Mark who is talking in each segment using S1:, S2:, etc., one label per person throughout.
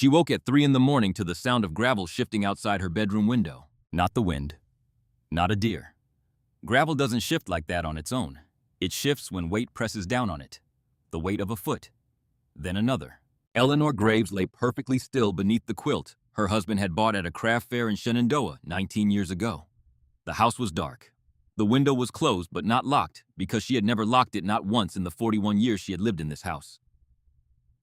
S1: She woke at 3 in the morning to the sound of gravel shifting outside her bedroom window. Not the wind. Not a deer. Gravel doesn't shift like that on its own. It shifts when weight presses down on it. The weight of a foot. Then another. Eleanor Graves lay perfectly still beneath the quilt her husband had bought at a craft fair in Shenandoah 19 years ago. The house was dark. The window was closed but not locked because she had never locked it not once in the 41 years she had lived in this house.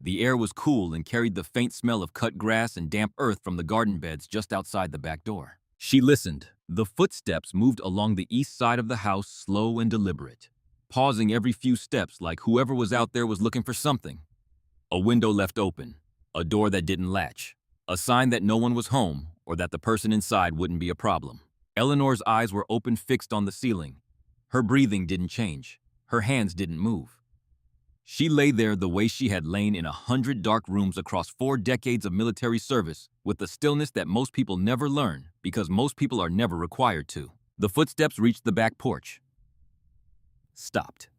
S1: The air was cool and carried the faint smell of cut grass and damp earth from the garden beds just outside the back door. She listened. The footsteps moved along the east side of the house, slow and deliberate, pausing every few steps like whoever was out there was looking for something. A window left open, a door that didn't latch, a sign that no one was home or that the person inside wouldn't be a problem. Eleanor's eyes were open, fixed on the ceiling. Her breathing didn't change. Her hands didn't move. She lay there the way she had lain in 100 dark rooms across 4 decades of military service, with the stillness that most people never learn because most people are never required to. The footsteps reached the back porch. Stopped.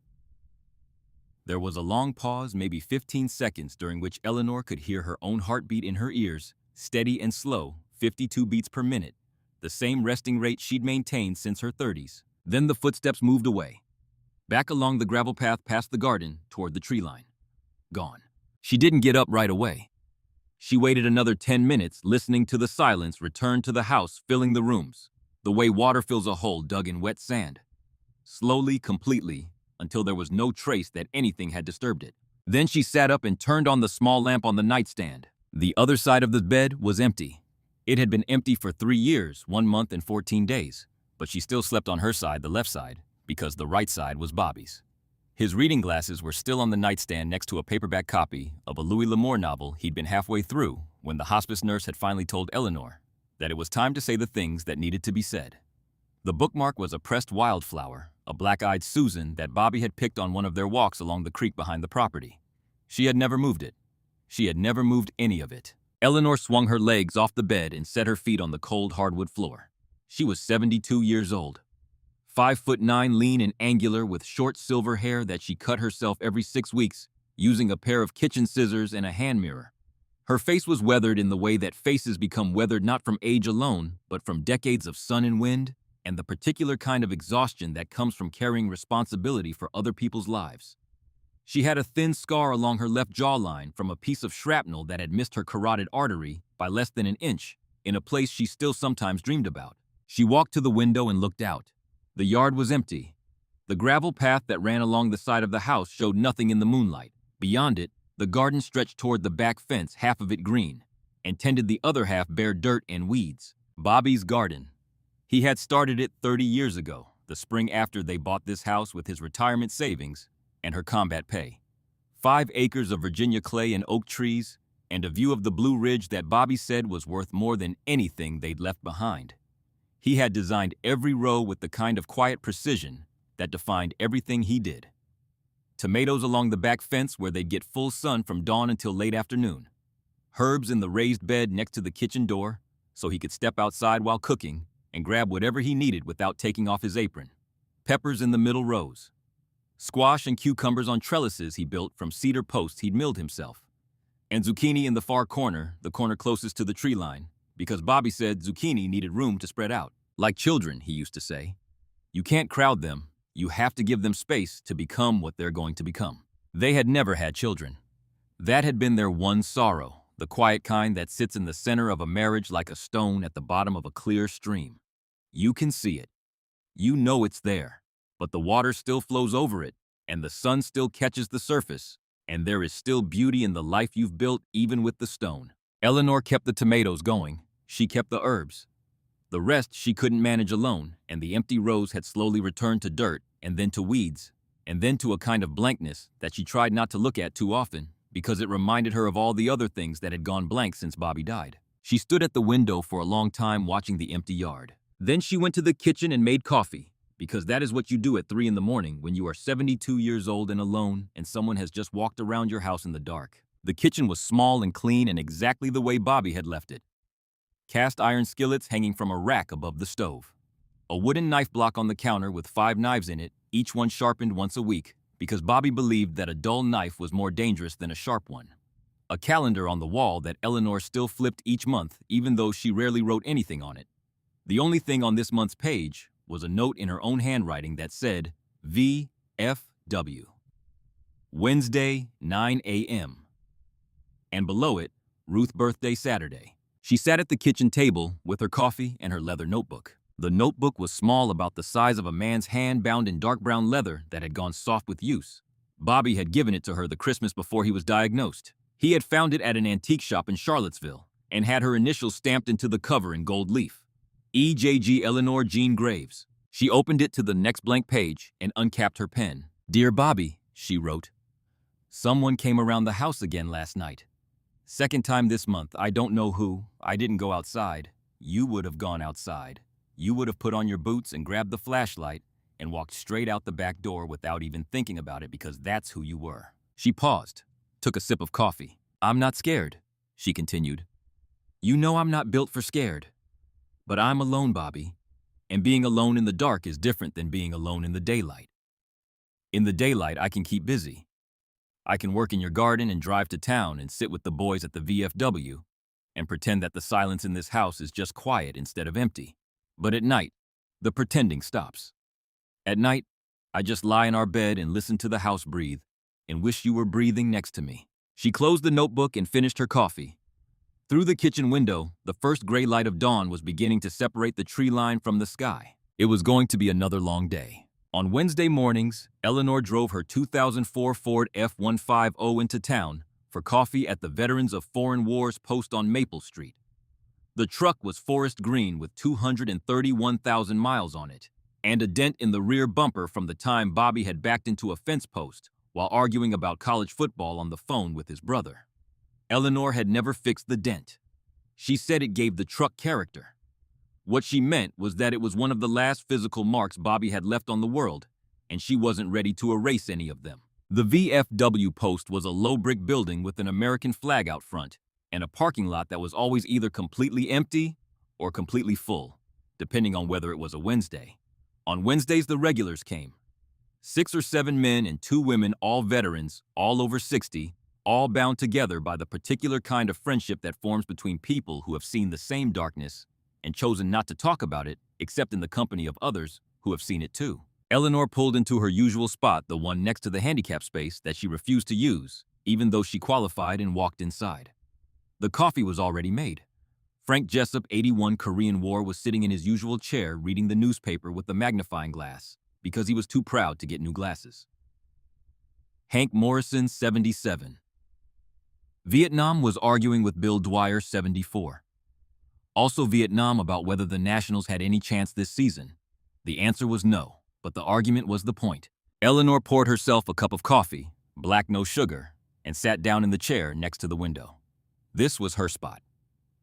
S1: There was a long pause, maybe 15 seconds, during which Eleanor could hear her own heartbeat in her ears, steady and slow, 52 beats per minute, the same resting rate she'd maintained since her 30s. Then the footsteps moved away. Back along the gravel path past the garden, toward the tree line. Gone. She didn't get up right away. She waited another 10 minutes, listening to the silence return to the house, filling the rooms, the way water fills a hole dug in wet sand. Slowly, completely, until there was no trace that anything had disturbed it. Then she sat up and turned on the small lamp on the nightstand. The other side of the bed was empty. It had been empty for 3 years, 1 month and 14 days, but she still slept on her side, the left side, because the right side was Bobby's. His reading glasses were still on the nightstand next to a paperback copy of a Louis L'Amour novel he'd been halfway through when the hospice nurse had finally told Eleanor that it was time to say the things that needed to be said. The bookmark was a pressed wildflower, a black-eyed Susan that Bobby had picked on one of their walks along the creek behind the property. She had never moved it. She had never moved any of it. Eleanor swung her legs off the bed and set her feet on the cold hardwood floor. She was 72 years old. 5'9", lean and angular, with short silver hair that she cut herself every 6 weeks, using a pair of kitchen scissors and a hand mirror. Her face was weathered in the way that faces become weathered not from age alone, but from decades of sun and wind, and the particular kind of exhaustion that comes from carrying responsibility for other people's lives. She had a thin scar along her left jawline from a piece of shrapnel that had missed her carotid artery by less than an inch, in a place she still sometimes dreamed about. She walked to the window and looked out. The yard was empty. The gravel path that ran along the side of the house showed nothing in the moonlight. Beyond it, the garden stretched toward the back fence, half of it green, and tended the other half bare dirt and weeds. Bobby's garden. He had started it 30 years ago, the spring after they bought this house with his retirement savings and her combat pay. 5 acres of Virginia clay and oak trees, and a view of the Blue Ridge that Bobby said was worth more than anything they'd left behind. He had designed every row with the kind of quiet precision that defined everything he did. Tomatoes along the back fence where they'd get full sun from dawn until late afternoon. Herbs in the raised bed next to the kitchen door so he could step outside while cooking and grab whatever he needed without taking off his apron. Peppers in the middle rows. Squash and cucumbers on trellises he built from cedar posts he'd milled himself. And zucchini in the far corner, the corner closest to the tree line, because Bobby said zucchini needed room to spread out. Like children, he used to say. You can't crowd them. You have to give them space to become what they're going to become. They had never had children. That had been their one sorrow, the quiet kind that sits in the center of a marriage like a stone at the bottom of a clear stream. You can see it. You know it's there, but the water still flows over it, and the sun still catches the surface, and there is still beauty in the life you've built even with the stone. Eleanor kept the tomatoes going. She kept the herbs. The rest she couldn't manage alone, and the empty rows had slowly returned to dirt, and then to weeds, and then to a kind of blankness that she tried not to look at too often, because it reminded her of all the other things that had gone blank since Bobby died. She stood at the window for a long time watching the empty yard. Then she went to the kitchen and made coffee, because that is what you do at 3 in the morning when you are 72 years old and alone and someone has just walked around your house in the dark. The kitchen was small and clean and exactly the way Bobby had left it. Cast iron skillets hanging from a rack above the stove. A wooden knife block on the counter with 5 knives in it, each one sharpened once a week, because Bobby believed that a dull knife was more dangerous than a sharp one. a calendar on the wall that Eleanor still flipped each month even though she rarely wrote anything on it. The only thing on this month's page was a note in her own handwriting that said VFW. Wednesday, 9 a.m. And below it, Ruth birthday Saturday. She sat at the kitchen table with her coffee and her leather notebook. The notebook was small, about the size of a man's hand, bound in dark brown leather that had gone soft with use. Bobby had given it to her the Christmas before he was diagnosed. He had found it at an antique shop in Charlottesville and had her initials stamped into the cover in gold leaf. EJG Eleanor Jean Graves. She opened it to the next blank page and uncapped her pen. "Dear Bobby," she wrote, "someone came around the house again last night. Second time this month, I don't know who. I didn't go outside. You would have gone outside. You would have put on your boots and grabbed the flashlight and walked straight out the back door without even thinking about it, because that's who you were." She paused, took a sip of coffee. "I'm not scared," she continued. "You know I'm not built for scared. But I'm alone, Bobby. And being alone in the dark is different than being alone in the daylight. In the daylight, I can keep busy. I can work in your garden and drive to town and sit with the boys at the VFW and pretend that the silence in this house is just quiet instead of empty. But at night, the pretending stops. At night, I just lie in our bed and listen to the house breathe and wish you were breathing next to me." She closed the notebook and finished her coffee. Through the kitchen window, the first gray light of dawn was beginning to separate the tree line from the sky. It was going to be another long day. On Wednesday mornings, Eleanor drove her 2004 Ford F-150 into town for coffee at the Veterans of Foreign Wars post on Maple Street. The truck was forest green with 231,000 miles on it, and a dent in the rear bumper from the time Bobby had backed into a fence post while arguing about college football on the phone with his brother. Eleanor had never fixed the dent. She said it gave the truck character. What she meant was that it was one of the last physical marks Bobby had left on the world, and she wasn't ready to erase any of them. The VFW post was a low brick building with an American flag out front and a parking lot that was always either completely empty or completely full, depending on whether it was a Wednesday. On Wednesdays, the regulars came. 6 or 7 men and 2 women, all veterans, all over 60, all bound together by the particular kind of friendship that forms between people who have seen the same darkness and chosen not to talk about it except in the company of others who have seen it too. Eleanor pulled into her usual spot, the one next to the handicap space that she refused to use, even though she qualified, and walked inside. The coffee was already made. Frank Jessup, 81, Korean War, was sitting in his usual chair reading the newspaper with the magnifying glass because he was too proud to get new glasses. Hank Morrison, 77. Vietnam, was arguing with Bill Dwyer, 74. Also Vietnam, about whether the Nationals had any chance this season. The answer was no, but the argument was the point. Eleanor poured herself a cup of coffee, black, no sugar, and sat down in the chair next to the window. This was her spot.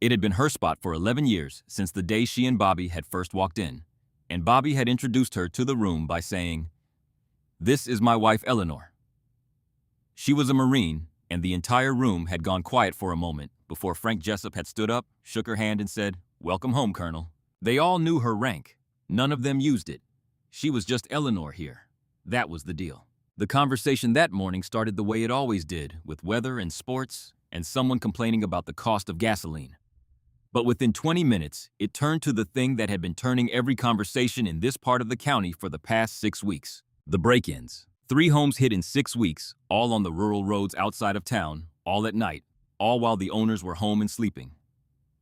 S1: It had been her spot for 11 years, since the day she and Bobby had first walked in, and Bobby had introduced her to the room by saying, "This is my wife, Eleanor." She was a Marine, and the entire room had gone quiet for a moment before Frank Jessup had stood up, shook her hand, and said, "Welcome home, Colonel." They all knew her rank. None of them used it. She was just Eleanor here. That was the deal. The conversation that morning started the way it always did, with weather and sports and someone complaining about the cost of gasoline. But within 20 minutes, it turned to the thing that had been turning every conversation in this part of the county for the past 6 weeks: the break-ins. 3 homes hit in 6 weeks, all on the rural roads outside of town, all at night, all while the owners were home and sleeping.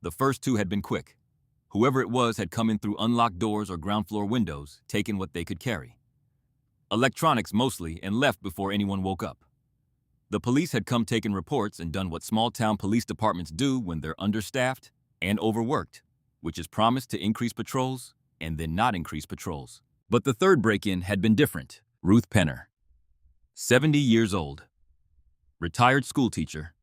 S1: The first 2 had been quick. Whoever it was had come in through unlocked doors or ground floor windows, taken what they could carry. Electronics mostly, and left before anyone woke up. The police had come, taken reports, and done what small-town police departments do when they're understaffed and overworked, which is promise to increase patrols and then not increase patrols. But the third break-in had been different. Ruth Penner, 70 years old, retired schoolteacher,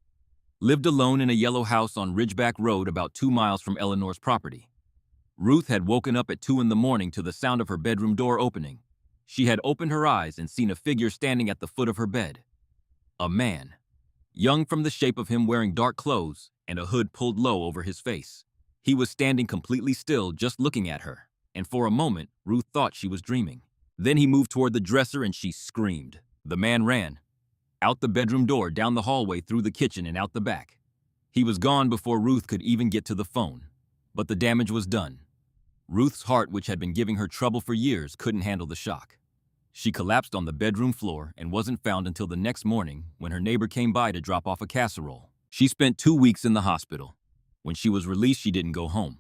S1: lived alone in a yellow house on Ridgeback Road about 2 miles from Eleanor's property. Ruth had woken up at 2 in the morning to the sound of her bedroom door opening. She had opened her eyes and seen a figure standing at the foot of her bed. A man, young from the shape of him, wearing dark clothes and a hood pulled low over his face. He was standing completely still, just looking at her, and for a moment, Ruth thought she was dreaming. Then he moved toward the dresser and she screamed. The man ran. out the bedroom door, down the hallway, through the kitchen, and out the back. He was gone before Ruth could even get to the phone. But the damage was done. Ruth's heart, which had been giving her trouble for years, couldn't handle the shock. She collapsed on the bedroom floor and wasn't found until the next morning when her neighbor came by to drop off a casserole. She spent 2 weeks in the hospital. When she was released, she didn't go home.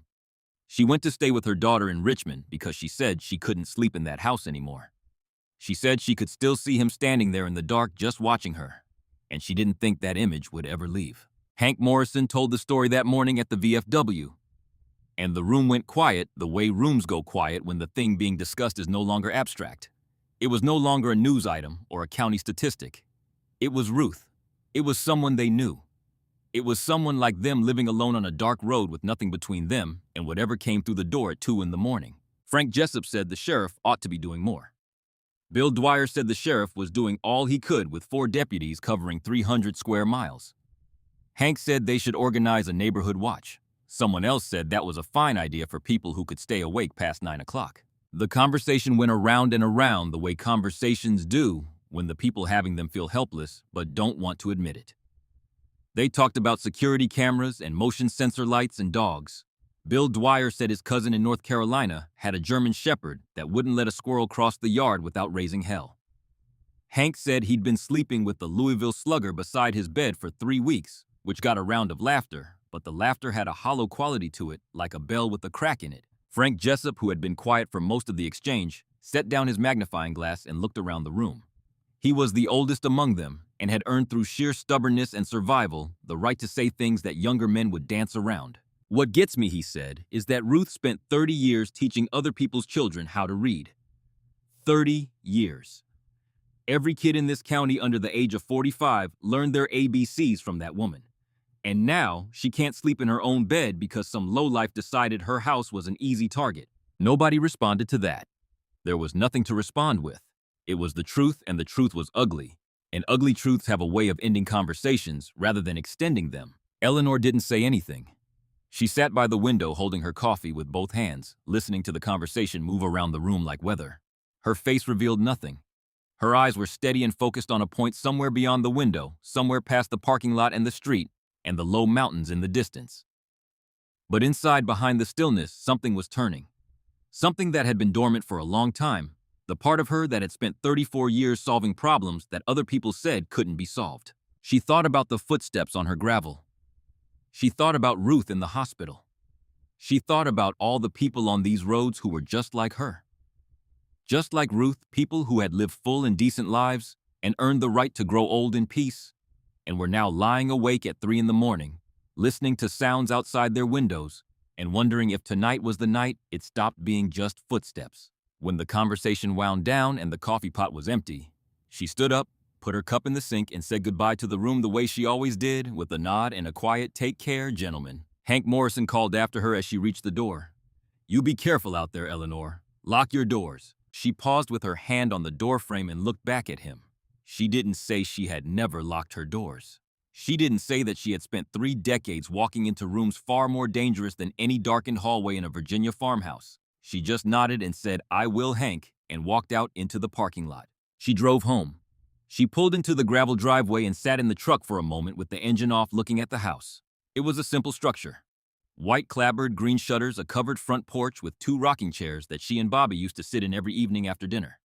S1: She went to stay with her daughter in Richmond because she said she couldn't sleep in that house anymore. She said she could still see him standing there in the dark just watching her, and she didn't think that image would ever leave. Hank Morrison told the story that morning at the VFW. And the room went quiet the way rooms go quiet when the thing being discussed is no longer abstract. It was no longer a news item or a county statistic. It was Ruth. It was someone they knew. It was someone like them living alone on a dark road with nothing between them and whatever came through the door at 2 in the morning. Frank Jessup said the sheriff ought to be doing more. Bill Dwyer said the sheriff was doing all he could with 4 deputies covering 300 square miles. Hank said they should organize a neighborhood watch. Someone else said that was a fine idea for people who could stay awake past 9 o'clock. The conversation went around and around the way conversations do when the people having them feel helpless but don't want to admit it. They talked about security cameras and motion sensor lights and dogs. Bill Dwyer said his cousin in North Carolina had a German shepherd that wouldn't let a squirrel cross the yard without raising hell. Hank said he'd been sleeping with the Louisville Slugger beside his bed for 3 weeks, which got a round of laughter, but the laughter had a hollow quality to it, like a bell with a crack in it. Frank Jessup, who had been quiet for most of the exchange, set down his magnifying glass and looked around the room. He was the oldest among them and had earned through sheer stubbornness and survival the right to say things that younger men would dance around. What gets me, he said, is that Ruth spent 30 years teaching other people's children how to read. 30 years. Every kid in this county under the age of 45 learned their ABCs from that woman. And now she can't sleep in her own bed because some lowlife decided her house was an easy target. Nobody responded to that. There was nothing to respond with. It was the truth, and the truth was ugly. And ugly truths have a way of ending conversations rather than extending them. Eleanor didn't say anything. She sat by the window holding her coffee with both hands, listening to the conversation move around the room like weather. Her face revealed nothing. Her eyes were steady and focused on a point somewhere beyond the window, somewhere past the parking lot and the street, and the low mountains in the distance. But inside, behind the stillness, something was turning. Something that had been dormant for a long time, the part of her that had spent 34 years solving problems that other people said couldn't be solved. She thought about the footsteps on her gravel. She thought about Ruth in the hospital. She thought about all the people on these roads who were just like her. Just like Ruth, people who had lived full and decent lives and earned the right to grow old in peace, and were now lying awake at 3 in the morning, listening to sounds outside their windows and wondering if tonight was the night it stopped being just footsteps. When the conversation wound down and the coffee pot was empty, she stood up, put her cup in the sink, and said goodbye to the room the way she always did, with a nod and a quiet "Take care, gentlemen." Hank Morrison called after her as she reached the door. "You be careful out there, Eleanor. Lock your doors." She paused with her hand on the doorframe and looked back at him. She didn't say she had never locked her doors. She didn't say that she had spent 3 decades walking into rooms far more dangerous than any darkened hallway in a Virginia farmhouse. She just nodded and said, "I will, Hank," and walked out into the parking lot. She drove home. She pulled into the gravel driveway and sat in the truck for a moment with the engine off, looking at the house. It was a simple structure. White clapboard, green shutters, a covered front porch with 2 rocking chairs that she and Bobby used to sit in every evening after dinner.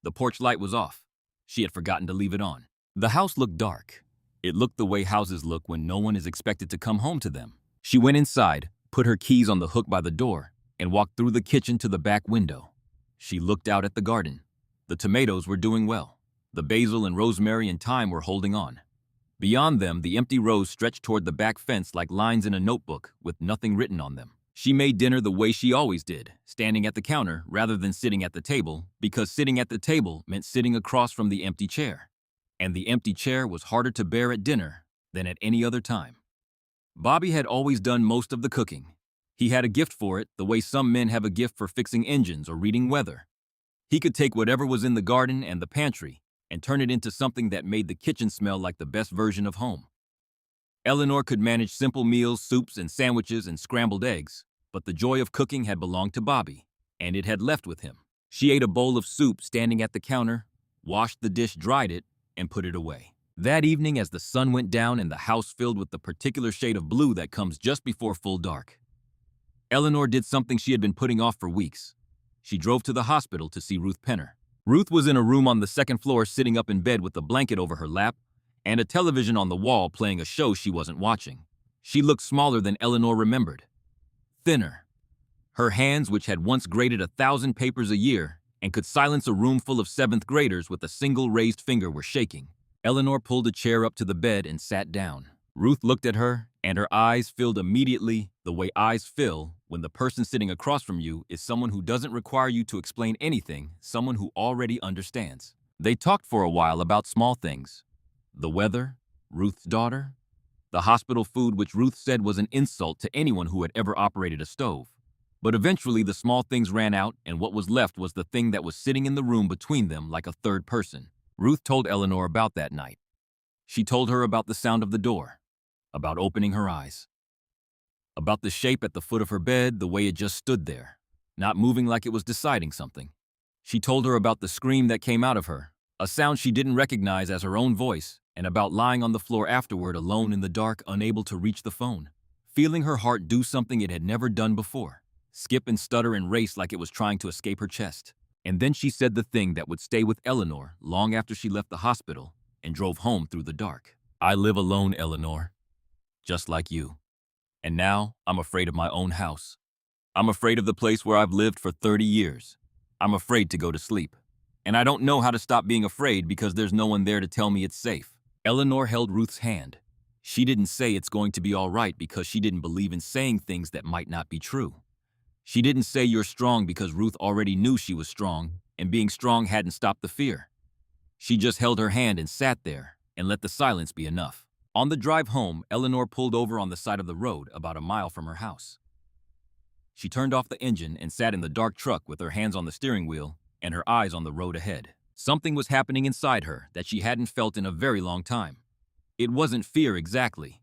S1: The porch light was off. She had forgotten to leave it on. The house looked dark. It looked the way houses look when no one is expected to come home to them. She went inside, put her keys on the hook by the door, and walked through the kitchen to the back window. She looked out at the garden. The tomatoes were doing well. The basil and rosemary and thyme were holding on. Beyond them, the empty rows stretched toward the back fence like lines in a notebook with nothing written on them. She made dinner the way she always did, standing at the counter rather than sitting at the table, because sitting at the table meant sitting across from the empty chair. And the empty chair was harder to bear at dinner than at any other time. Bobby had always done most of the cooking. He had a gift for it, the way some men have a gift for fixing engines or reading weather. He could take whatever was in the garden and the pantry and turn it into something that made the kitchen smell like the best version of home. Eleanor could manage simple meals, soups and sandwiches and scrambled eggs, but the joy of cooking had belonged to Bobby, and it had left with him. She ate a bowl of soup standing at the counter, washed the dish, dried it, and put it away. That evening, as the sun went down and the house filled with the particular shade of blue that comes just before full dark, Eleanor did something she had been putting off for weeks. She drove to the hospital to see Ruth Penner. Ruth was in a room on the second floor sitting up in bed with a blanket over her lap and a television on the wall playing a show she wasn't watching. She looked smaller than Eleanor remembered. Thinner. Her hands, which had once graded 1,000 papers a year and could silence a room full of 7th graders with a single raised finger, were shaking. Eleanor pulled a chair up to the bed and sat down. Ruth looked at her, and her eyes filled immediately, the way eyes fill when the person sitting across from you is someone who doesn't require you to explain anything, someone who already understands. They talked for a while about small things. The weather, Ruth's daughter, the hospital food, which Ruth said was an insult to anyone who had ever operated a stove. But eventually the small things ran out, and what was left was the thing that was sitting in the room between them like a third person. Ruth told Eleanor about that night. She told her about the sound of the door, about opening her eyes, about the shape at the foot of her bed, the way it just stood there, not moving like it was deciding something. She told her about the scream that came out of her, a sound she didn't recognize as her own voice, and about lying on the floor afterward alone in the dark, unable to reach the phone, feeling her heart do something it had never done before, skip and stutter and race like it was trying to escape her chest. And then she said the thing that would stay with Eleanor long after she left the hospital and drove home through the dark. I live alone, Eleanor, just like you. And now I'm afraid of my own house. I'm afraid of the place where I've lived for 30 years. I'm afraid to go to sleep. And I don't know how to stop being afraid because there's no one there to tell me it's safe. Eleanor held Ruth's hand. She didn't say it's going to be all right because she didn't believe in saying things that might not be true. She didn't say you're strong because Ruth already knew she was strong, and being strong hadn't stopped the fear. She just held her hand and sat there and let the silence be enough. On the drive home, Eleanor pulled over on the side of the road about a mile from her house. She turned off the engine and sat in the dark truck with her hands on the steering wheel and her eyes on the road ahead. Something was happening inside her that she hadn't felt in a very long time. It wasn't fear exactly.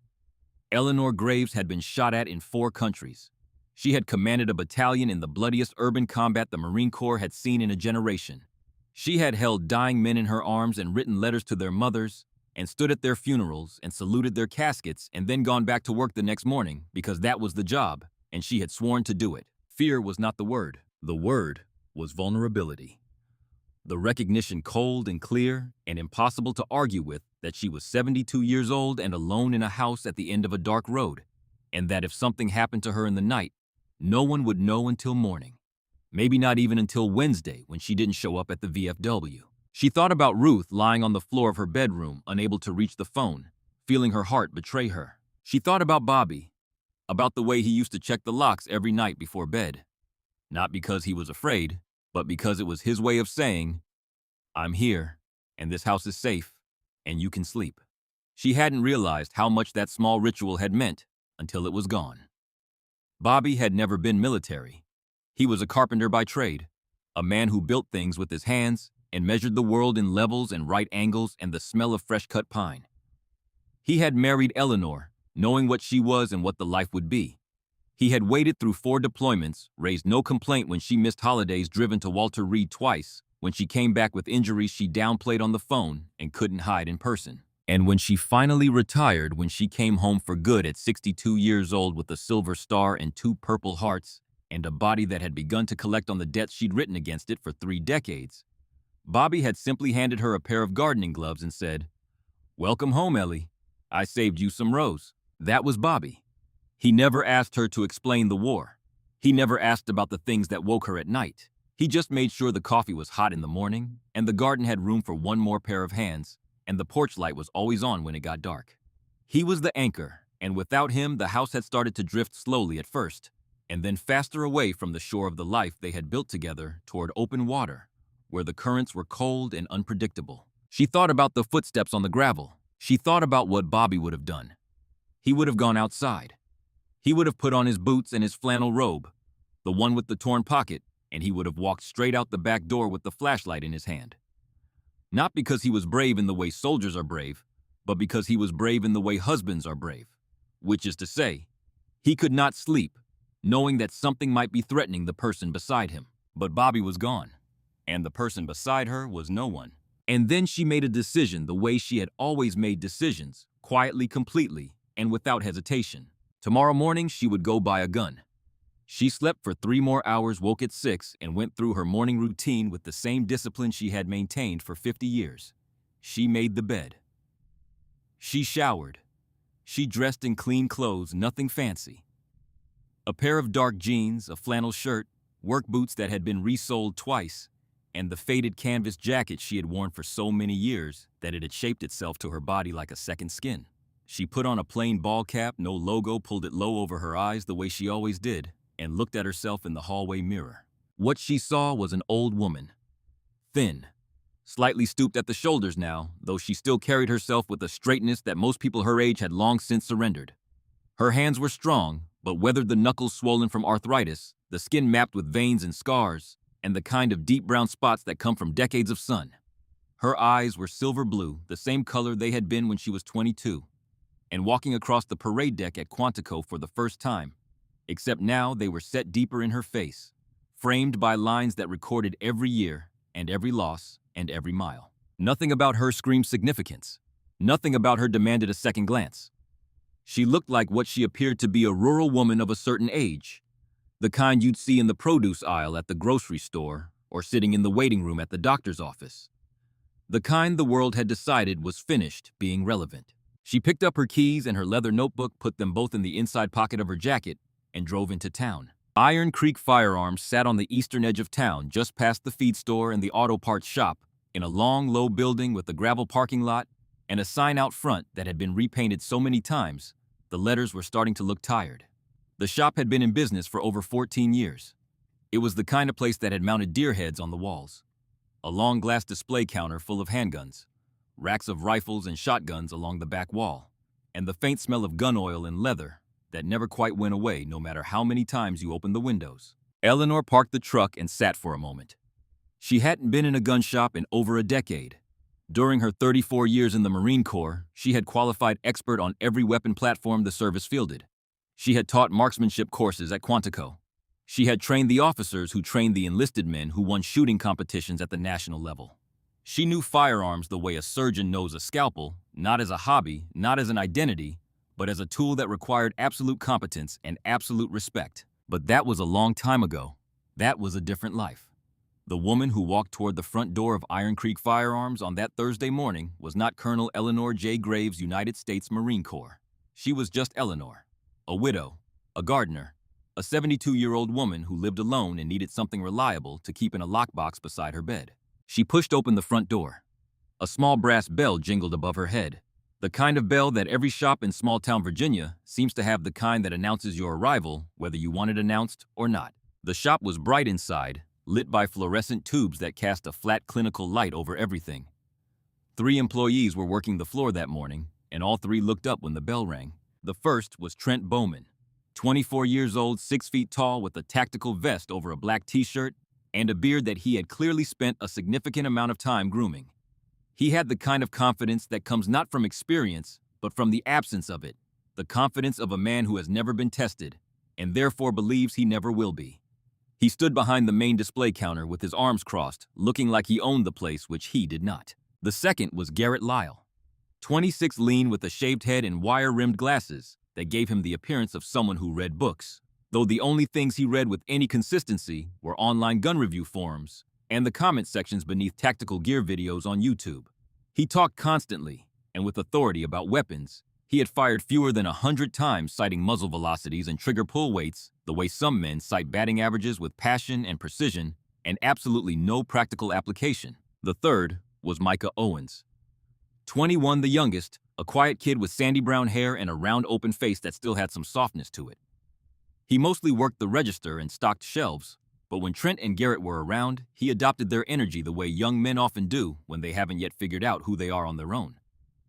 S1: Eleanor Graves had been shot at in 4 countries. She had commanded a battalion in the bloodiest urban combat the Marine Corps had seen in a generation. She had held dying men in her arms and written letters to their mothers and stood at their funerals and saluted their caskets and then gone back to work the next morning because that was the job and she had sworn to do it. Fear was not the word. The word was vulnerability. The recognition, cold and clear and impossible to argue with, that she was 72 years old and alone in a house at the end of a dark road, and that if something happened to her in the night, no one would know until morning. Maybe not even until Wednesday when she didn't show up at the VFW. She thought about Ruth lying on the floor of her bedroom, unable to reach the phone, feeling her heart betray her. She thought about Bobby, about the way he used to check the locks every night before bed. Not because he was afraid, but because it was his way of saying, I'm here, and this house is safe, and you can sleep. She hadn't realized how much that small ritual had meant until it was gone. Bobby had never been military. He was a carpenter by trade, a man who built things with his hands and measured the world in levels and right angles and the smell of fresh-cut pine. He had married Eleanor, knowing what she was and what the life would be. He had waited through 4 deployments, raised no complaint when she missed holidays, driven to Walter Reed twice, when she came back with injuries she downplayed on the phone and couldn't hide in person. And when she finally retired, when she came home for good at 62 years old with a silver star and 2 purple hearts and a body that had begun to collect on the debts she'd written against it for 3 decades, Bobby had simply handed her a pair of gardening gloves and said, "Welcome home, Ellie. I saved you some rows." That was Bobby. He never asked her to explain the war. He never asked about the things that woke her at night. He just made sure the coffee was hot in the morning and the garden had room for 1 more pair of hands, and the porch light was always on when it got dark. He was the anchor, and without him, the house had started to drift slowly at first, and then faster away from the shore of the life they had built together toward open water, where the currents were cold and unpredictable. She thought about the footsteps on the gravel. She thought about what Bobby would have done. He would have gone outside. He would have put on his boots and his flannel robe, the one with the torn pocket, and he would have walked straight out the back door with the flashlight in his hand. Not because he was brave in the way soldiers are brave, but because he was brave in the way husbands are brave. Which is to say, he could not sleep, knowing that something might be threatening the person beside him. But Bobby was gone, and the person beside her was no one. And then she made a decision the way she had always made decisions, quietly, completely, and without hesitation. Tomorrow morning, she would go buy a gun. She slept for 3 more hours, woke at 6, and went through her morning routine with the same discipline she had maintained for 50 years. She made the bed. She showered. She dressed in clean clothes, nothing fancy. A pair of dark jeans, a flannel shirt, work boots that had been resoled twice, and the faded canvas jacket she had worn for so many years that it had shaped itself to her body like a second skin. She put on a plain ball cap, no logo, pulled it low over her eyes the way she always did, and looked at herself in the hallway mirror. What she saw was an old woman. Thin, slightly stooped at the shoulders now, though she still carried herself with a straightness that most people her age had long since surrendered. Her hands were strong, but weathered, the knuckles swollen from arthritis, the skin mapped with veins and scars, and the kind of deep brown spots that come from decades of sun. Her eyes were silver blue, the same color they had been when she was 22, and walking across the parade deck at Quantico for the first time, except now they were set deeper in her face, framed by lines that recorded every year and every loss and every mile. Nothing about her screamed significance. Nothing about her demanded a second glance. She looked like what she appeared to be, a rural woman of a certain age, the kind you'd see in the produce aisle at the grocery store or sitting in the waiting room at the doctor's office. The kind the world had decided was finished being relevant. She picked up her keys and her leather notebook, put them both in the inside pocket of her jacket, and drove into town. Iron Creek Firearms sat on the eastern edge of town, just past the feed store and the auto parts shop, in a long, low building with a gravel parking lot and a sign out front that had been repainted so many times the letters were starting to look tired. The shop had been in business for over 14 years. It was the kind of place that had mounted deer heads on the walls, a long glass display counter full of handguns, racks of rifles and shotguns along the back wall, and the faint smell of gun oil and leather that never quite went away no matter how many times you opened the windows. Eleanor parked the truck and sat for a moment. She hadn't been in a gun shop in over a decade. During her 34 years in the Marine Corps, she had qualified expert on every weapon platform the service fielded. She had taught marksmanship courses at Quantico. She had trained the officers who trained the enlisted men who won shooting competitions at the national level. She knew firearms the way a surgeon knows a scalpel, not as a hobby, not as an identity, but as a tool that required absolute competence and absolute respect. But that was a long time ago. That was a different life. The woman who walked toward the front door of Iron Creek Firearms on that Thursday morning was not Colonel Eleanor J. Graves, United States Marine Corps. She was just Eleanor, a widow, a gardener, a 72-year-old woman who lived alone and needed something reliable to keep in a lockbox beside her bed. She pushed open the front door. A small brass bell jingled above her head, the kind of bell that every shop in small-town Virginia seems to have, the kind that announces your arrival, whether you want it announced or not. The shop was bright inside, lit by fluorescent tubes that cast a flat, clinical light over everything. 3 employees were working the floor that morning, and all 3 looked up when the bell rang. The first was Trent Bowman, 24 years old, 6 feet tall, with a tactical vest over a black t-shirt and a beard that he had clearly spent a significant amount of time grooming. He had the kind of confidence that comes not from experience, but from the absence of it, the confidence of a man who has never been tested, and therefore believes he never will be. He stood behind the main display counter with his arms crossed, looking like he owned the place, which he did not. The second was Garrett Lyle, 26, lean, with a shaved head and wire-rimmed glasses that gave him the appearance of someone who read books, though the only things he read with any consistency were online gun review forums and the comment sections beneath tactical gear videos on YouTube. He talked constantly and with authority about weapons. He had fired fewer than 100 times, citing muzzle velocities and trigger pull weights the way some men cite batting averages, with passion and precision and absolutely no practical application. The third was Micah Owens, 21, the youngest, a quiet kid with sandy brown hair and a round open face that still had some softness to it. He mostly worked the register and stocked shelves, but when Trent and Garrett were around, he adopted their energy the way young men often do when they haven't yet figured out who they are on their own.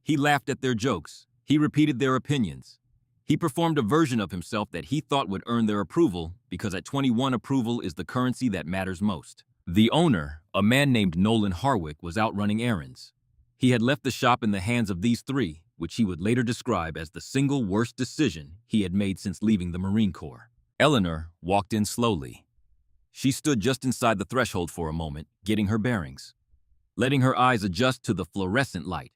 S1: He laughed at their jokes. He repeated their opinions. He performed a version of himself that he thought would earn their approval, because at 21, approval is the currency that matters most. The owner, a man named Nolan Harwick, was out running errands. He had left the shop in the hands of these 3, which he would later describe as the single worst decision he had made since leaving the Marine Corps. Eleanor walked in slowly. She stood just inside the threshold for a moment, getting her bearings. letting her eyes adjust to the fluorescent light.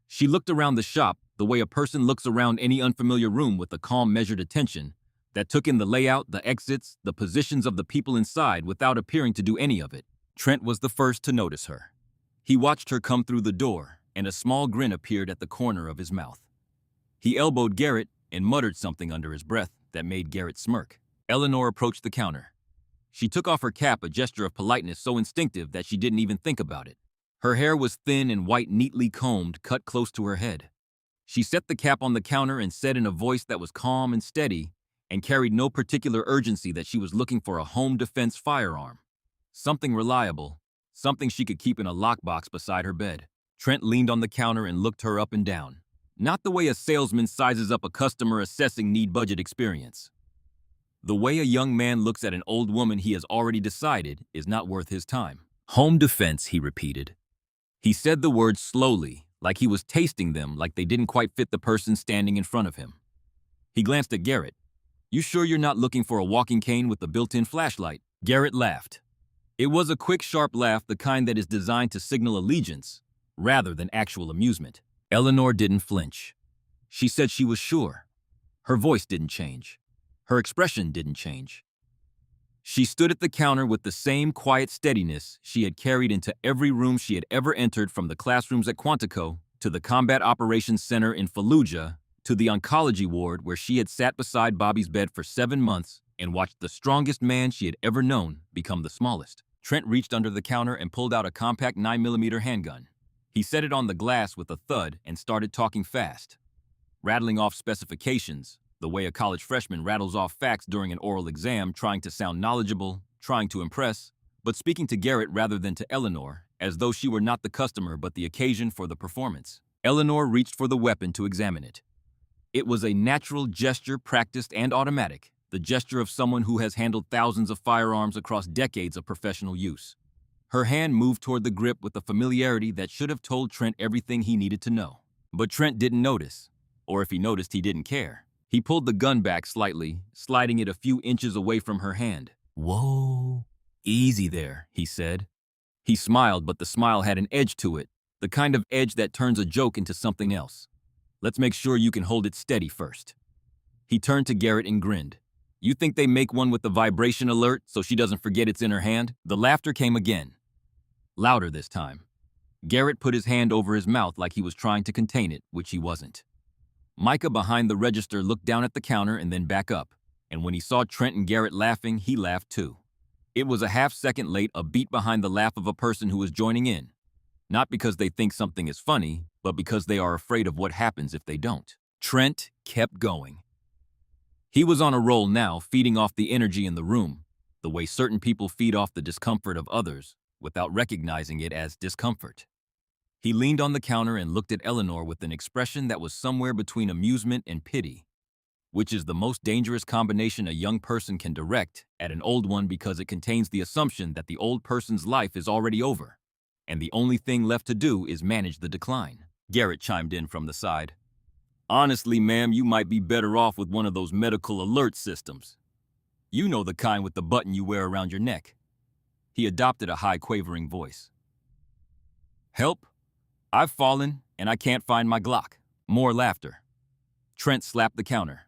S1: She looked around the shop the way a person looks around any unfamiliar room with a calm, measured attention that took in the layout, the exits, the positions of the people inside without appearing to do any of it. Trent was the first to notice her. He watched her come through the door, and a small grin appeared at the corner of his mouth. He elbowed Garrett and muttered something under his breath that made Garrett smirk. Eleanor approached the counter. She took off her cap, a gesture of politeness so instinctive that she didn't even think about it. Her hair was thin and white, neatly combed, cut close to her head. She set the cap on the counter and said in a voice that was calm and steady and carried no particular urgency that she was looking for a home defense firearm. Something reliable, something she could keep in a lockbox beside her bed. Trent leaned on the counter and looked her up and down. Not the way a salesman sizes up a customer assessing need-budget experience. The way a young man looks at an old woman he has already decided is not worth his time. Home defense, he repeated. He said the words slowly, like he was tasting them, like they didn't quite fit the person standing in front of him. He glanced at Garrett. You sure you're not looking for a walking cane with a built-in flashlight? Garrett laughed. It was a quick, sharp laugh, the kind that is designed to signal allegiance, rather than actual amusement. Eleanor didn't flinch. She said she was sure. Her voice didn't change. Her expression didn't change. She stood at the counter with the same quiet steadiness she had carried into every room she had ever entered, from the classrooms at Quantico to the Combat Operations Center in Fallujah to the oncology ward where she had sat beside Bobby's bed for 7 months and watched the strongest man she had ever known become the smallest. Trent reached under the counter and pulled out a compact 9mm handgun. He set it on the glass with a thud and started talking fast, rattling off specifications, the way a college freshman rattles off facts during an oral exam, trying to sound knowledgeable, trying to impress, but speaking to Garrett rather than to Eleanor, as though she were not the customer but the occasion for the performance. Eleanor reached for the weapon to examine it. It was a natural gesture, practiced and automatic, the gesture of someone who has handled thousands of firearms across decades of professional use. Her hand moved toward the grip with a familiarity that should have told Trent everything he needed to know. But Trent didn't notice, or if he noticed, he didn't care. He pulled the gun back slightly, sliding it a few inches away from her hand. Whoa, easy there, he said. He smiled, but the smile had an edge to it, the kind of edge that turns a joke into something else. Let's make sure you can hold it steady first. He turned to Garrett and grinned. You think they make one with the vibration alert so she doesn't forget it's in her hand? The laughter came again. Louder this time. Garrett put his hand over his mouth like he was trying to contain it, which he wasn't. Micah behind the register looked down at the counter and then back up, and when he saw Trent and Garrett laughing, he laughed too. It was a half-second late, a beat behind the laugh of a person who is joining in. Not because they think something is funny, but because they are afraid of what happens if they don't. Trent kept going. He was on a roll now, feeding off the energy in the room, the way certain people feed off the discomfort of others, without recognizing it as discomfort. He leaned on the counter and looked at Eleanor with an expression that was somewhere between amusement and pity, which is the most dangerous combination a young person can direct at an old one because it contains the assumption that the old person's life is already over, and the only thing left to do is manage the decline. Garrett chimed in from the side. Honestly, ma'am, you might be better off with one of those medical alert systems. You know, the kind with the button you wear around your neck. He adopted a high, quavering voice. Help? I've fallen, and I can't find my Glock. More laughter. Trent slapped the counter.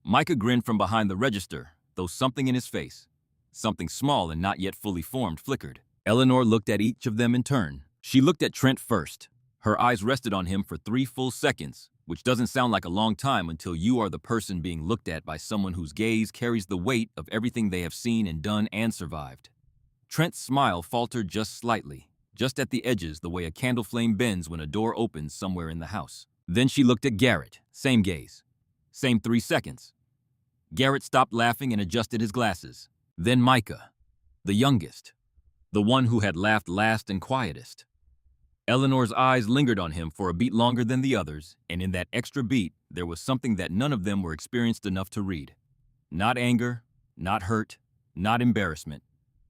S1: Micah grinned from behind the register, though something in his face, something small and not yet fully formed, flickered. Eleanor looked at each of them in turn. She looked at Trent first. Her eyes rested on him for 3 full seconds, which doesn't sound like a long time until you are the person being looked at by someone whose gaze carries the weight of everything they have seen and done and survived. Trent's smile faltered just slightly, just at the edges, the way a candle flame bends when a door opens somewhere in the house. Then she looked at Garrett, same gaze, same 3 seconds. Garrett stopped laughing and adjusted his glasses. Then Micah, the youngest, the one who had laughed last and quietest. Eleanor's eyes lingered on him for a beat longer than the others, and in that extra beat, there was something that none of them were experienced enough to read. Not anger, not hurt, not embarrassment.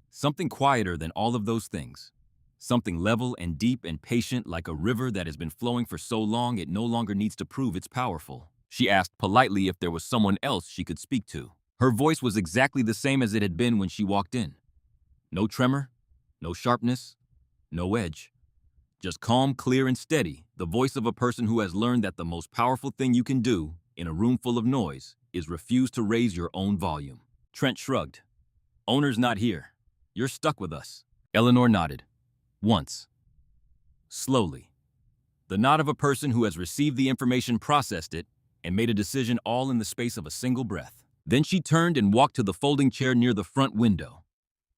S1: Something quieter than all of those things. Something level and deep and patient, like a river that has been flowing for so long it no longer needs to prove it's powerful. She asked politely if there was someone else she could speak to. Her voice was exactly the same as it had been when she walked in. No tremor, no sharpness, no edge. Just calm, clear, and steady, the voice of a person who has learned that the most powerful thing you can do in a room full of noise is refuse to raise your own volume. Trent shrugged. Owner's not here. You're stuck with us. Eleanor nodded. Once. Slowly. The nod of a person who has received the information, processed it, and made a decision all in the space of a single breath. Then she turned and walked to the folding chair near the front window.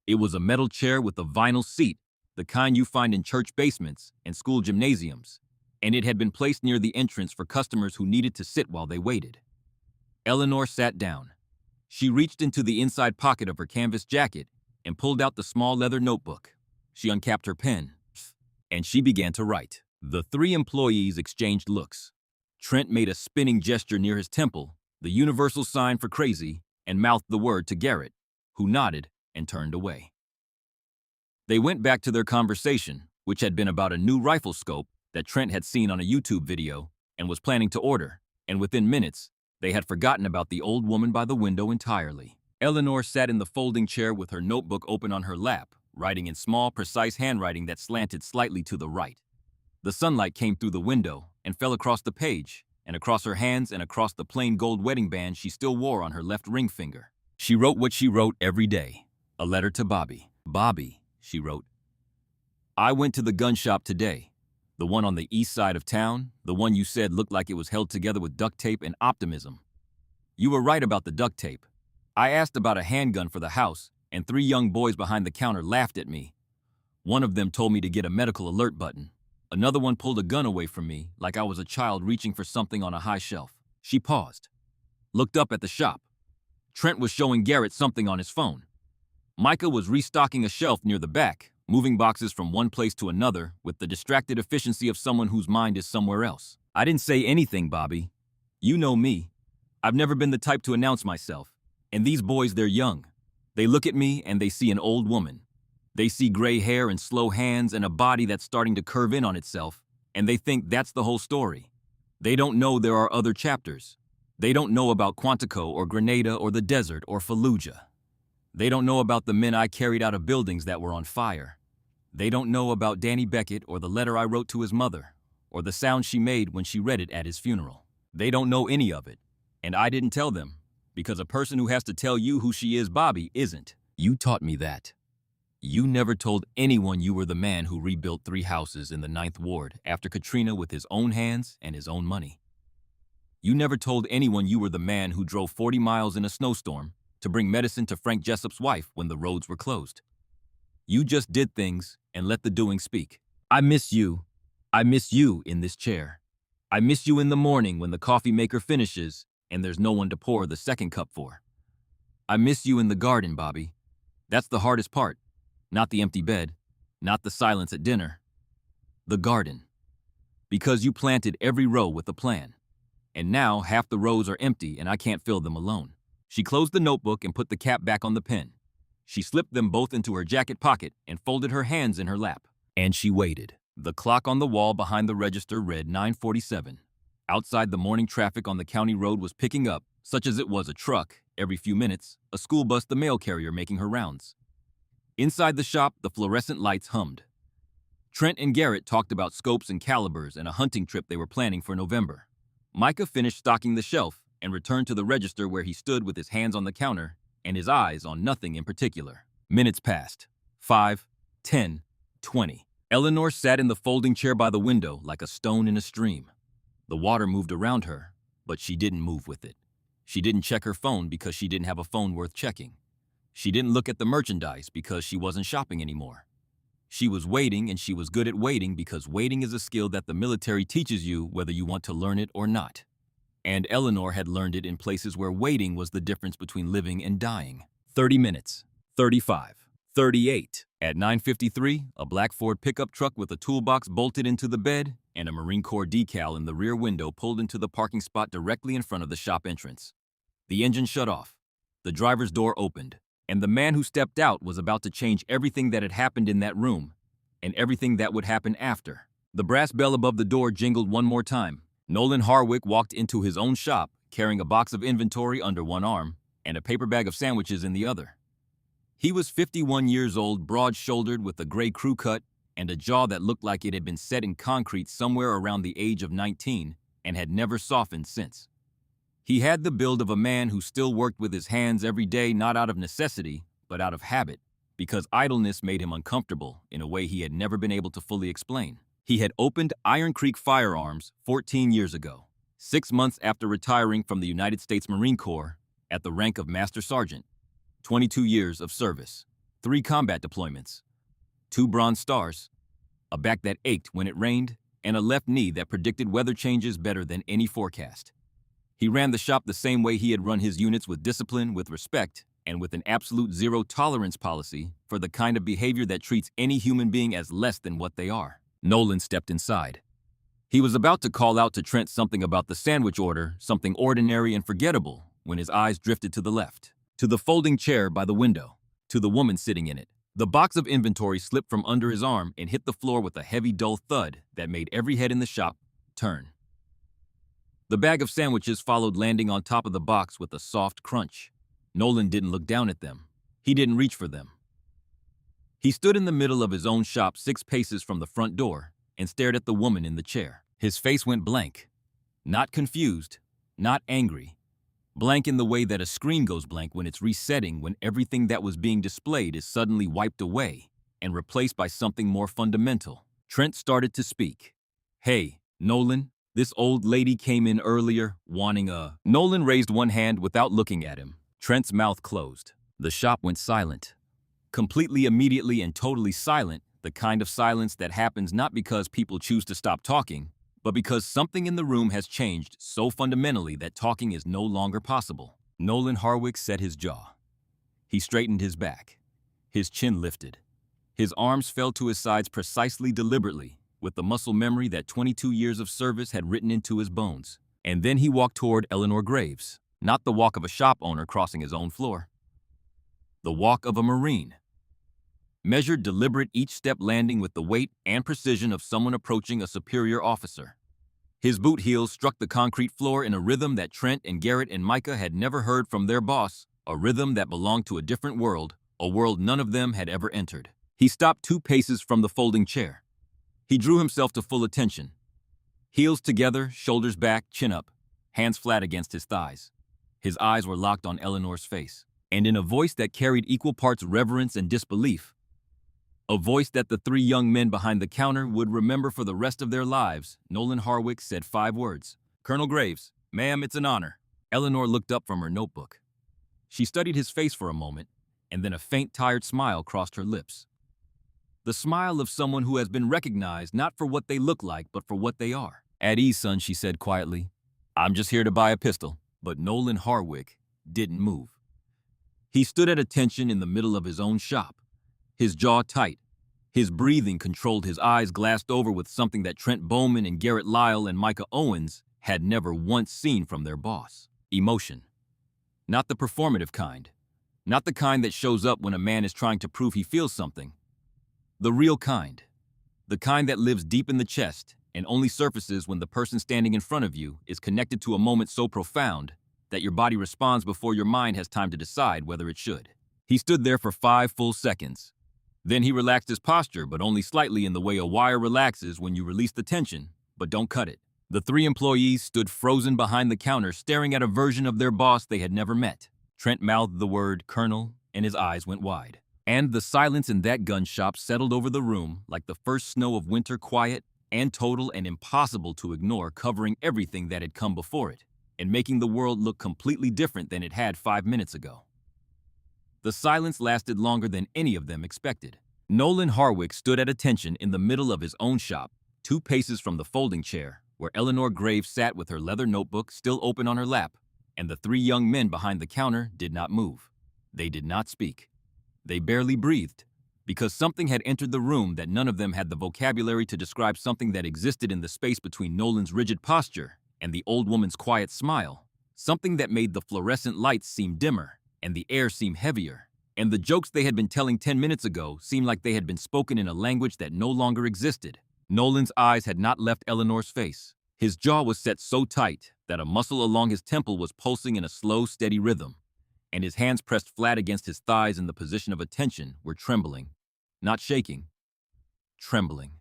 S1: It was a metal chair with a vinyl seat, the kind you find in church basements and school gymnasiums, and it had been placed near the entrance for customers who needed to sit while they waited. Eleanor sat down. She reached into the inside pocket of her canvas jacket and pulled out the small leather notebook. She uncapped her pen, and she began to write. The three employees exchanged looks. Trent made a spinning gesture near his temple, the universal sign for crazy, and mouthed the word to Garrett, who nodded and turned away. They went back to their conversation, which had been about a new rifle scope that Trent had seen on a YouTube video and was planning to order, and within minutes, they had forgotten about the old woman by the window entirely. Eleanor sat in the folding chair with her notebook open on her lap, writing in small, precise handwriting that slanted slightly to the right. The sunlight came through the window and fell across the page, and across her hands and across the plain gold wedding band she still wore on her left ring finger. She wrote what she wrote every day, a letter to Bobby. Bobby, she wrote, I went to the gun shop today, the one on the east side of town, the one you said looked like it was held together with duct tape and optimism. You were right about the duct tape. I asked about a handgun for the house, and 3 young boys behind the counter laughed at me. One of them told me to get a medical alert button. Another one pulled a gun away from me, like I was a child reaching for something on a high shelf. She paused, looked up at the shop. Trent was showing Garrett something on his phone. Micah was restocking a shelf near the back, moving boxes from one place to another with the distracted efficiency of someone whose mind is somewhere else. I didn't say anything, Bobby. You know me. I've never been the type to announce myself. And these boys, they're young. They look at me and they see an old woman. They see gray hair and slow hands and a body that's starting to curve in on itself, and they think that's the whole story. They don't know there are other chapters. They don't know about Quantico or Grenada or the desert or Fallujah. They don't know about the men I carried out of buildings that were on fire. They don't know about Danny Beckett or the letter I wrote to his mother, or the sound she made when she read it at his funeral. They don't know any of it, and I didn't tell them, because a person who has to tell you who she is, Bobby, isn't. You taught me that. You never told anyone you were the man who rebuilt 3 houses in the 9th Ward after Katrina with his own hands and his own money. You never told anyone you were the man who drove 40 miles in a snowstorm to bring medicine to Frank Jessup's wife when the roads were closed. You just did things and let the doing speak. I miss you. I miss you in this chair. I miss you in the morning when the coffee maker finishes and there's no one to pour the second cup for. I miss you in the garden, Bobby. That's the hardest part. Not the empty bed, not the silence at dinner. The garden. Because you planted every row with a plan. And now half the rows are empty and I can't fill them alone. She closed the notebook and put the cap back on the pen. She slipped them both into her jacket pocket and folded her hands in her lap. And she waited. The clock on the wall behind the register read 9:47. Outside, the morning traffic on the county road was picking up, such as it was a truck, every few minutes, a school bus, the mail carrier making her rounds. Inside the shop, the fluorescent lights hummed. Trent and Garrett talked about scopes and calibers and a hunting trip they were planning for November. Micah finished stocking the shelf and returned to the register where he stood with his hands on the counter and his eyes on nothing in particular. Minutes passed. 5, 10, 20. Eleanor sat in the folding chair by the window like a stone in a stream. The water moved around her, but she didn't move with it. She didn't check her phone because she didn't have a phone worth checking. She didn't look at the merchandise because she wasn't shopping anymore. She was waiting, and she was good at waiting because waiting is a skill that the military teaches you whether you want to learn it or not. And Eleanor had learned it in places where waiting was the difference between living and dying. 30 minutes, 35, 38. At 9:53, a black Ford pickup truck with a toolbox bolted into the bed and a Marine Corps decal in the rear window pulled into the parking spot directly in front of the shop entrance. The engine shut off. The driver's door opened. And the man who stepped out was about to change everything that had happened in that room, and everything that would happen after. The brass bell above the door jingled one more time. Nolan Harwick walked into his own shop, carrying a box of inventory under one arm and a paper bag of sandwiches in the other. He was 51 years old, broad-shouldered with a gray crew cut, and a jaw that looked like it had been set in concrete somewhere around the age of 19 and had never softened since. He had the build of a man who still worked with his hands every day, not out of necessity, but out of habit, because idleness made him uncomfortable in a way he had never been able to fully explain. He had opened Iron Creek Firearms 14 years ago, 6 months after retiring from the United States Marine Corps at the rank of Master Sergeant. 22 years of service, 3 combat deployments, 2 Bronze Stars, a back that ached when it rained, and a left knee that predicted weather changes better than any forecast. He ran the shop the same way he had run his units, with discipline, with respect, and with an absolute zero-tolerance policy for the kind of behavior that treats any human being as less than what they are. Nolan stepped inside. He was about to call out to Trent something about the sandwich order, something ordinary and forgettable, when his eyes drifted to the left, to the folding chair by the window, to the woman sitting in it. The box of inventory slipped from under his arm and hit the floor with a heavy, dull thud that made every head in the shop turn. The bag of sandwiches followed, landing on top of the box with a soft crunch. Nolan didn't look down at them. He didn't reach for them. He stood in the middle of his own shop, 6 paces from the front door, and stared at the woman in the chair. His face went blank. Not confused, not angry. Blank in the way that a screen goes blank when it's resetting, when everything that was being displayed is suddenly wiped away and replaced by something more fundamental. Trent started to speak. "Hey, Nolan, this old lady came in earlier wanting a..." Nolan raised one hand without looking at him. Trent's mouth closed. The shop went silent. Completely, immediately, and totally silent, the kind of silence that happens not because people choose to stop talking, but because something in the room has changed so fundamentally that talking is no longer possible. Nolan Harwick set his jaw. He straightened his back. His chin lifted. His arms fell to his sides precisely, deliberately, with the muscle memory that 22 years of service had written into his bones. And then he walked toward Eleanor Graves, not the walk of a shop owner crossing his own floor. The walk of a Marine. Measured, deliberate, each step landing with the weight and precision of someone approaching a superior officer. His boot heels struck the concrete floor in a rhythm that Trent and Garrett and Micah had never heard from their boss, a rhythm that belonged to a different world, a world none of them had ever entered. He stopped 2 paces from the folding chair. He drew himself to full attention. Heels together, shoulders back, chin up, hands flat against his thighs. His eyes were locked on Eleanor's face, and in a voice that carried equal parts reverence and disbelief, a voice that the 3 young men behind the counter would remember for the rest of their lives, Nolan Harwick said 5 words. "Colonel Graves, ma'am, it's an honor." Eleanor looked up from her notebook. She studied his face for a moment, and then a faint, tired smile crossed her lips. The smile of someone who has been recognized not for what they look like, but for what they are. "At ease, son," she said quietly. "I'm just here to buy a pistol." But Nolan Harwick didn't move. He stood at attention in the middle of his own shop, his jaw tight, his breathing controlled, his eyes glassed over with something that Trent Bowman and Garrett Lyle and Micah Owens had never once seen from their boss. Emotion. Not the performative kind. Not the kind that shows up when a man is trying to prove he feels something. The real kind. The kind that lives deep in the chest and only surfaces when the person standing in front of you is connected to a moment so profound that your body responds before your mind has time to decide whether it should. He stood there for 5 full seconds. Then he relaxed his posture, but only slightly, in the way a wire relaxes when you release the tension, but don't cut it. The 3 employees stood frozen behind the counter, staring at a version of their boss they had never met. Trent mouthed the word "Colonel," and his eyes went wide. And the silence in that gun shop settled over the room like the first snow of winter, quiet and total and impossible to ignore, covering everything that had come before it, and making the world look completely different than it had 5 minutes ago. The silence lasted longer than any of them expected. Nolan Harwick stood at attention in the middle of his own shop, 2 paces from the folding chair, where Eleanor Graves sat with her leather notebook still open on her lap, and the 3 young men behind the counter did not move. They did not speak. They barely breathed, because something had entered the room that none of them had the vocabulary to describe, something that existed in the space between Nolan's rigid posture and the old woman's quiet smile, something that made the fluorescent lights seem dimmer and the air seem heavier, and the jokes they had been telling 10 minutes ago seemed like they had been spoken in a language that no longer existed. Nolan's eyes had not left Eleanor's face. His jaw was set so tight that a muscle along his temple was pulsing in a slow, steady rhythm, and his hands pressed flat against his thighs in the position of attention were trembling, not shaking. trembling.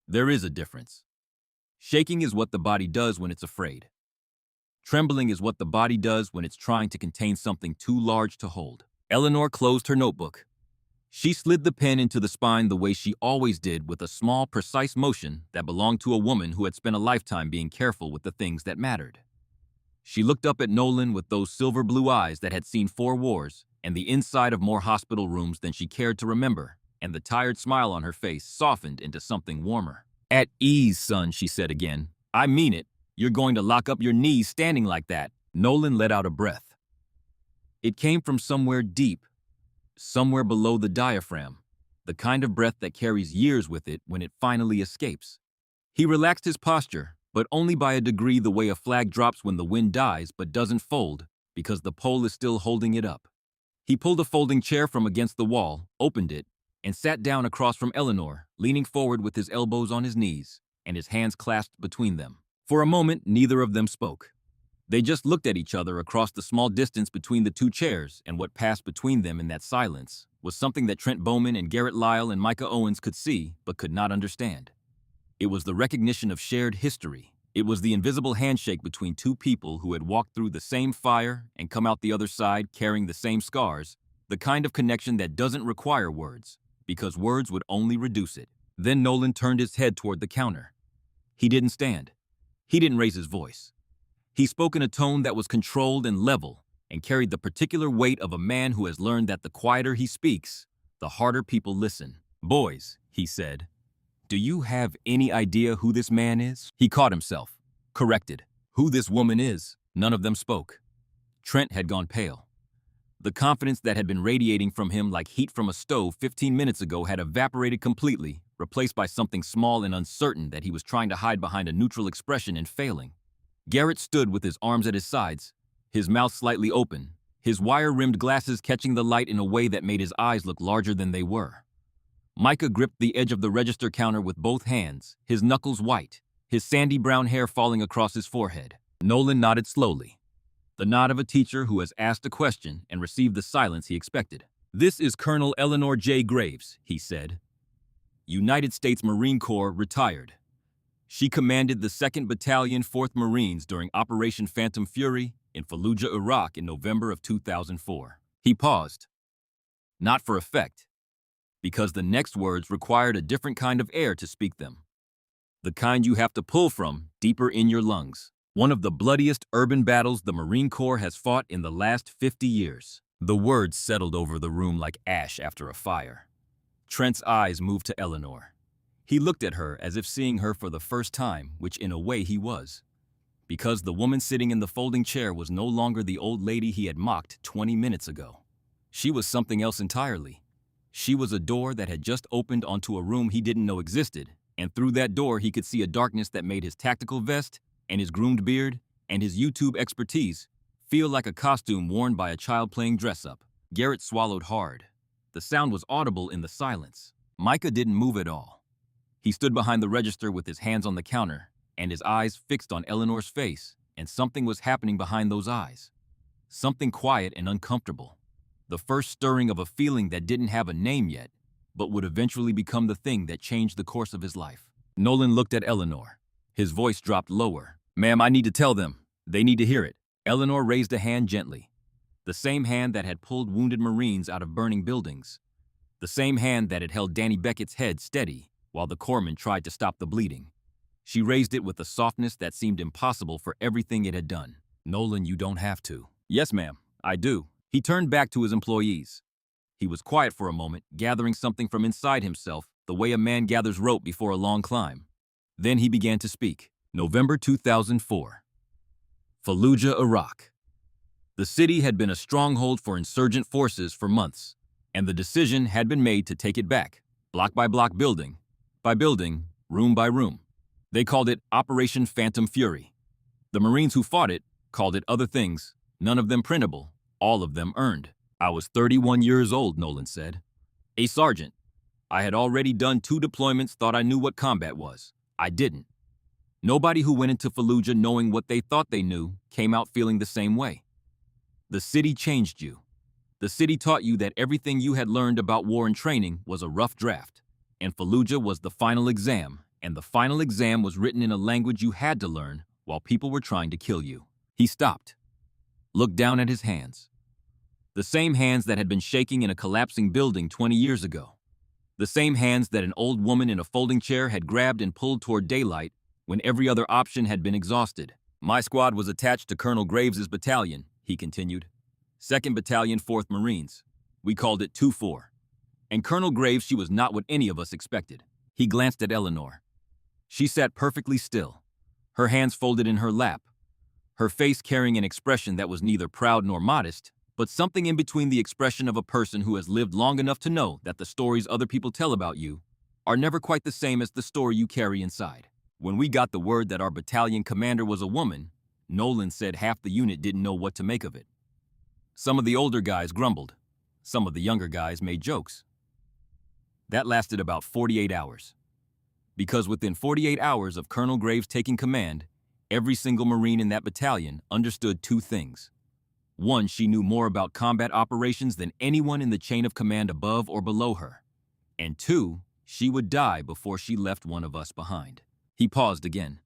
S1: There is a difference. Shaking is what the body does when it's afraid. Trembling is what the body does when it's trying to contain something too large to hold. Eleanor closed her notebook. She slid the pen into the spine the way she always did, with a small, precise motion that belonged to a woman who had spent a lifetime being careful with the things that mattered. She looked up at Nolan with those silver blue eyes that had seen 4 wars and the inside of more hospital rooms than she cared to remember, and the tired smile on her face softened into something warmer. "At ease, son," she said again. "I mean it. You're going to lock up your knees standing like that." Nolan let out a breath. It came from somewhere deep, somewhere below the diaphragm, the kind of breath that carries years with it when it finally escapes. He relaxed his posture, but only by a degree, the way a flag drops when the wind dies but doesn't fold because the pole is still holding it up. He pulled a folding chair from against the wall, opened it, and sat down across from Eleanor, leaning forward with his elbows on his knees and his hands clasped between them. For a moment, neither of them spoke. They just looked at each other across the small distance between the 2 chairs, and what passed between them in that silence was something that Trent Bowman and Garrett Lyle and Micah Owens could see but could not understand. It was the recognition of shared history. It was the invisible handshake between 2 people who had walked through the same fire and come out the other side carrying the same scars, the kind of connection that doesn't require words, because words would only reduce it. Then Nolan turned his head toward the counter. He didn't stand. He didn't raise his voice. He spoke in a tone that was controlled and level, and carried the particular weight of a man who has learned that the quieter he speaks, the harder people listen. "Boys," he said, "do you have any idea who this man is?" He caught himself, corrected. "Who this woman is?" None of them spoke. Trent had gone pale. The confidence that had been radiating from him like heat from a stove 15 minutes ago had evaporated completely, replaced by something small and uncertain that he was trying to hide behind a neutral expression and failing. Garrett stood with his arms at his sides, his mouth slightly open, his wire-rimmed glasses catching the light in a way that made his eyes look larger than they were. Micah gripped the edge of the register counter with both hands, his knuckles white, his sandy brown hair falling across his forehead. Nolan nodded slowly, the nod of a teacher who has asked a question and received the silence he expected. "This is Colonel Eleanor J. Graves," he said. "United States Marine Corps, retired. She commanded the 2nd Battalion, 4th Marines during Operation Phantom Fury in Fallujah, Iraq in November of 2004. He paused. Not for effect, because the next words required a different kind of air to speak them. The kind you have to pull from deeper in your lungs. One of the bloodiest urban battles the Marine Corps has fought in the last 50 years. The words settled over the room like ash after a fire. Trent's eyes moved to Eleanor. He looked at her as if seeing her for the first time, which in a way he was. Because the woman sitting in the folding chair was no longer the old lady he had mocked 20 minutes ago. She was something else entirely. She was a door that had just opened onto a room he didn't know existed, and through that door he could see a darkness that made his tactical vest and his groomed beard and his YouTube expertise feel like a costume worn by a child playing dress-up. Garrett swallowed hard. The sound was audible in the silence. Micah didn't move at all. He stood behind the register with his hands on the counter and his eyes fixed on Eleanor's face, and something was happening behind those eyes. Something quiet and uncomfortable. The first stirring of a feeling that didn't have a name yet, but would eventually become the thing that changed the course of his life. Nolan looked at Eleanor. His voice dropped lower. "Ma'am, I need to tell them. They need to hear it." Eleanor raised a hand gently. The same hand that had pulled wounded Marines out of burning buildings. The same hand that had held Danny Beckett's head steady while the corpsman tried to stop the bleeding. She raised it with a softness that seemed impossible for everything it had done. "Nolan, you don't have to." "Yes, ma'am, I do." He turned back to his employees. He was quiet for a moment, gathering something from inside himself, the way a man gathers rope before a long climb. Then he began to speak. November 2004. Fallujah, Iraq. The city had been a stronghold for insurgent forces for months, and the decision had been made to take it back, block by block, building by building, room by room. They called it Operation Phantom Fury. The Marines who fought it called it other things, none of them printable, all of them earned. "I was 31 years old, Nolan said. A sergeant. I had already done 2 deployments, thought I knew what combat was. I didn't. Nobody who went into Fallujah knowing what they thought they knew came out feeling the same way. The city changed you. The city taught you that everything you had learned about war and training was a rough draft. and Fallujah was the final exam, and the final exam was written in a language you had to learn while people were trying to kill you. He stopped, looked down at his hands. The same hands that had been shaking in a collapsing building 20 years ago. The same hands that an old woman in a folding chair had grabbed and pulled toward daylight when every other option had been exhausted. My squad was attached to Colonel Graves's battalion, he continued. 2nd Battalion, 4th Marines. We called it 2-4. And Colonel Graves, she was not what any of us expected. He glanced at Eleanor. She sat perfectly still, her hands folded in her lap, her face carrying an expression that was neither proud nor modest, but something in between the expression of a person who has lived long enough to know that the stories other people tell about you are never quite the same as the story you carry inside. When we got the word that our battalion commander was a woman, Nolan said half the unit didn't know what to make of it. Some of the older guys grumbled. Some of the younger guys made jokes. That lasted about 48 hours. Because within 48 hours of Colonel Graves taking command, every single Marine in that battalion understood 2 things. 1, she knew more about combat operations than anyone in the chain of command above or below her. And 2, she would die before she left one of us behind. He paused again.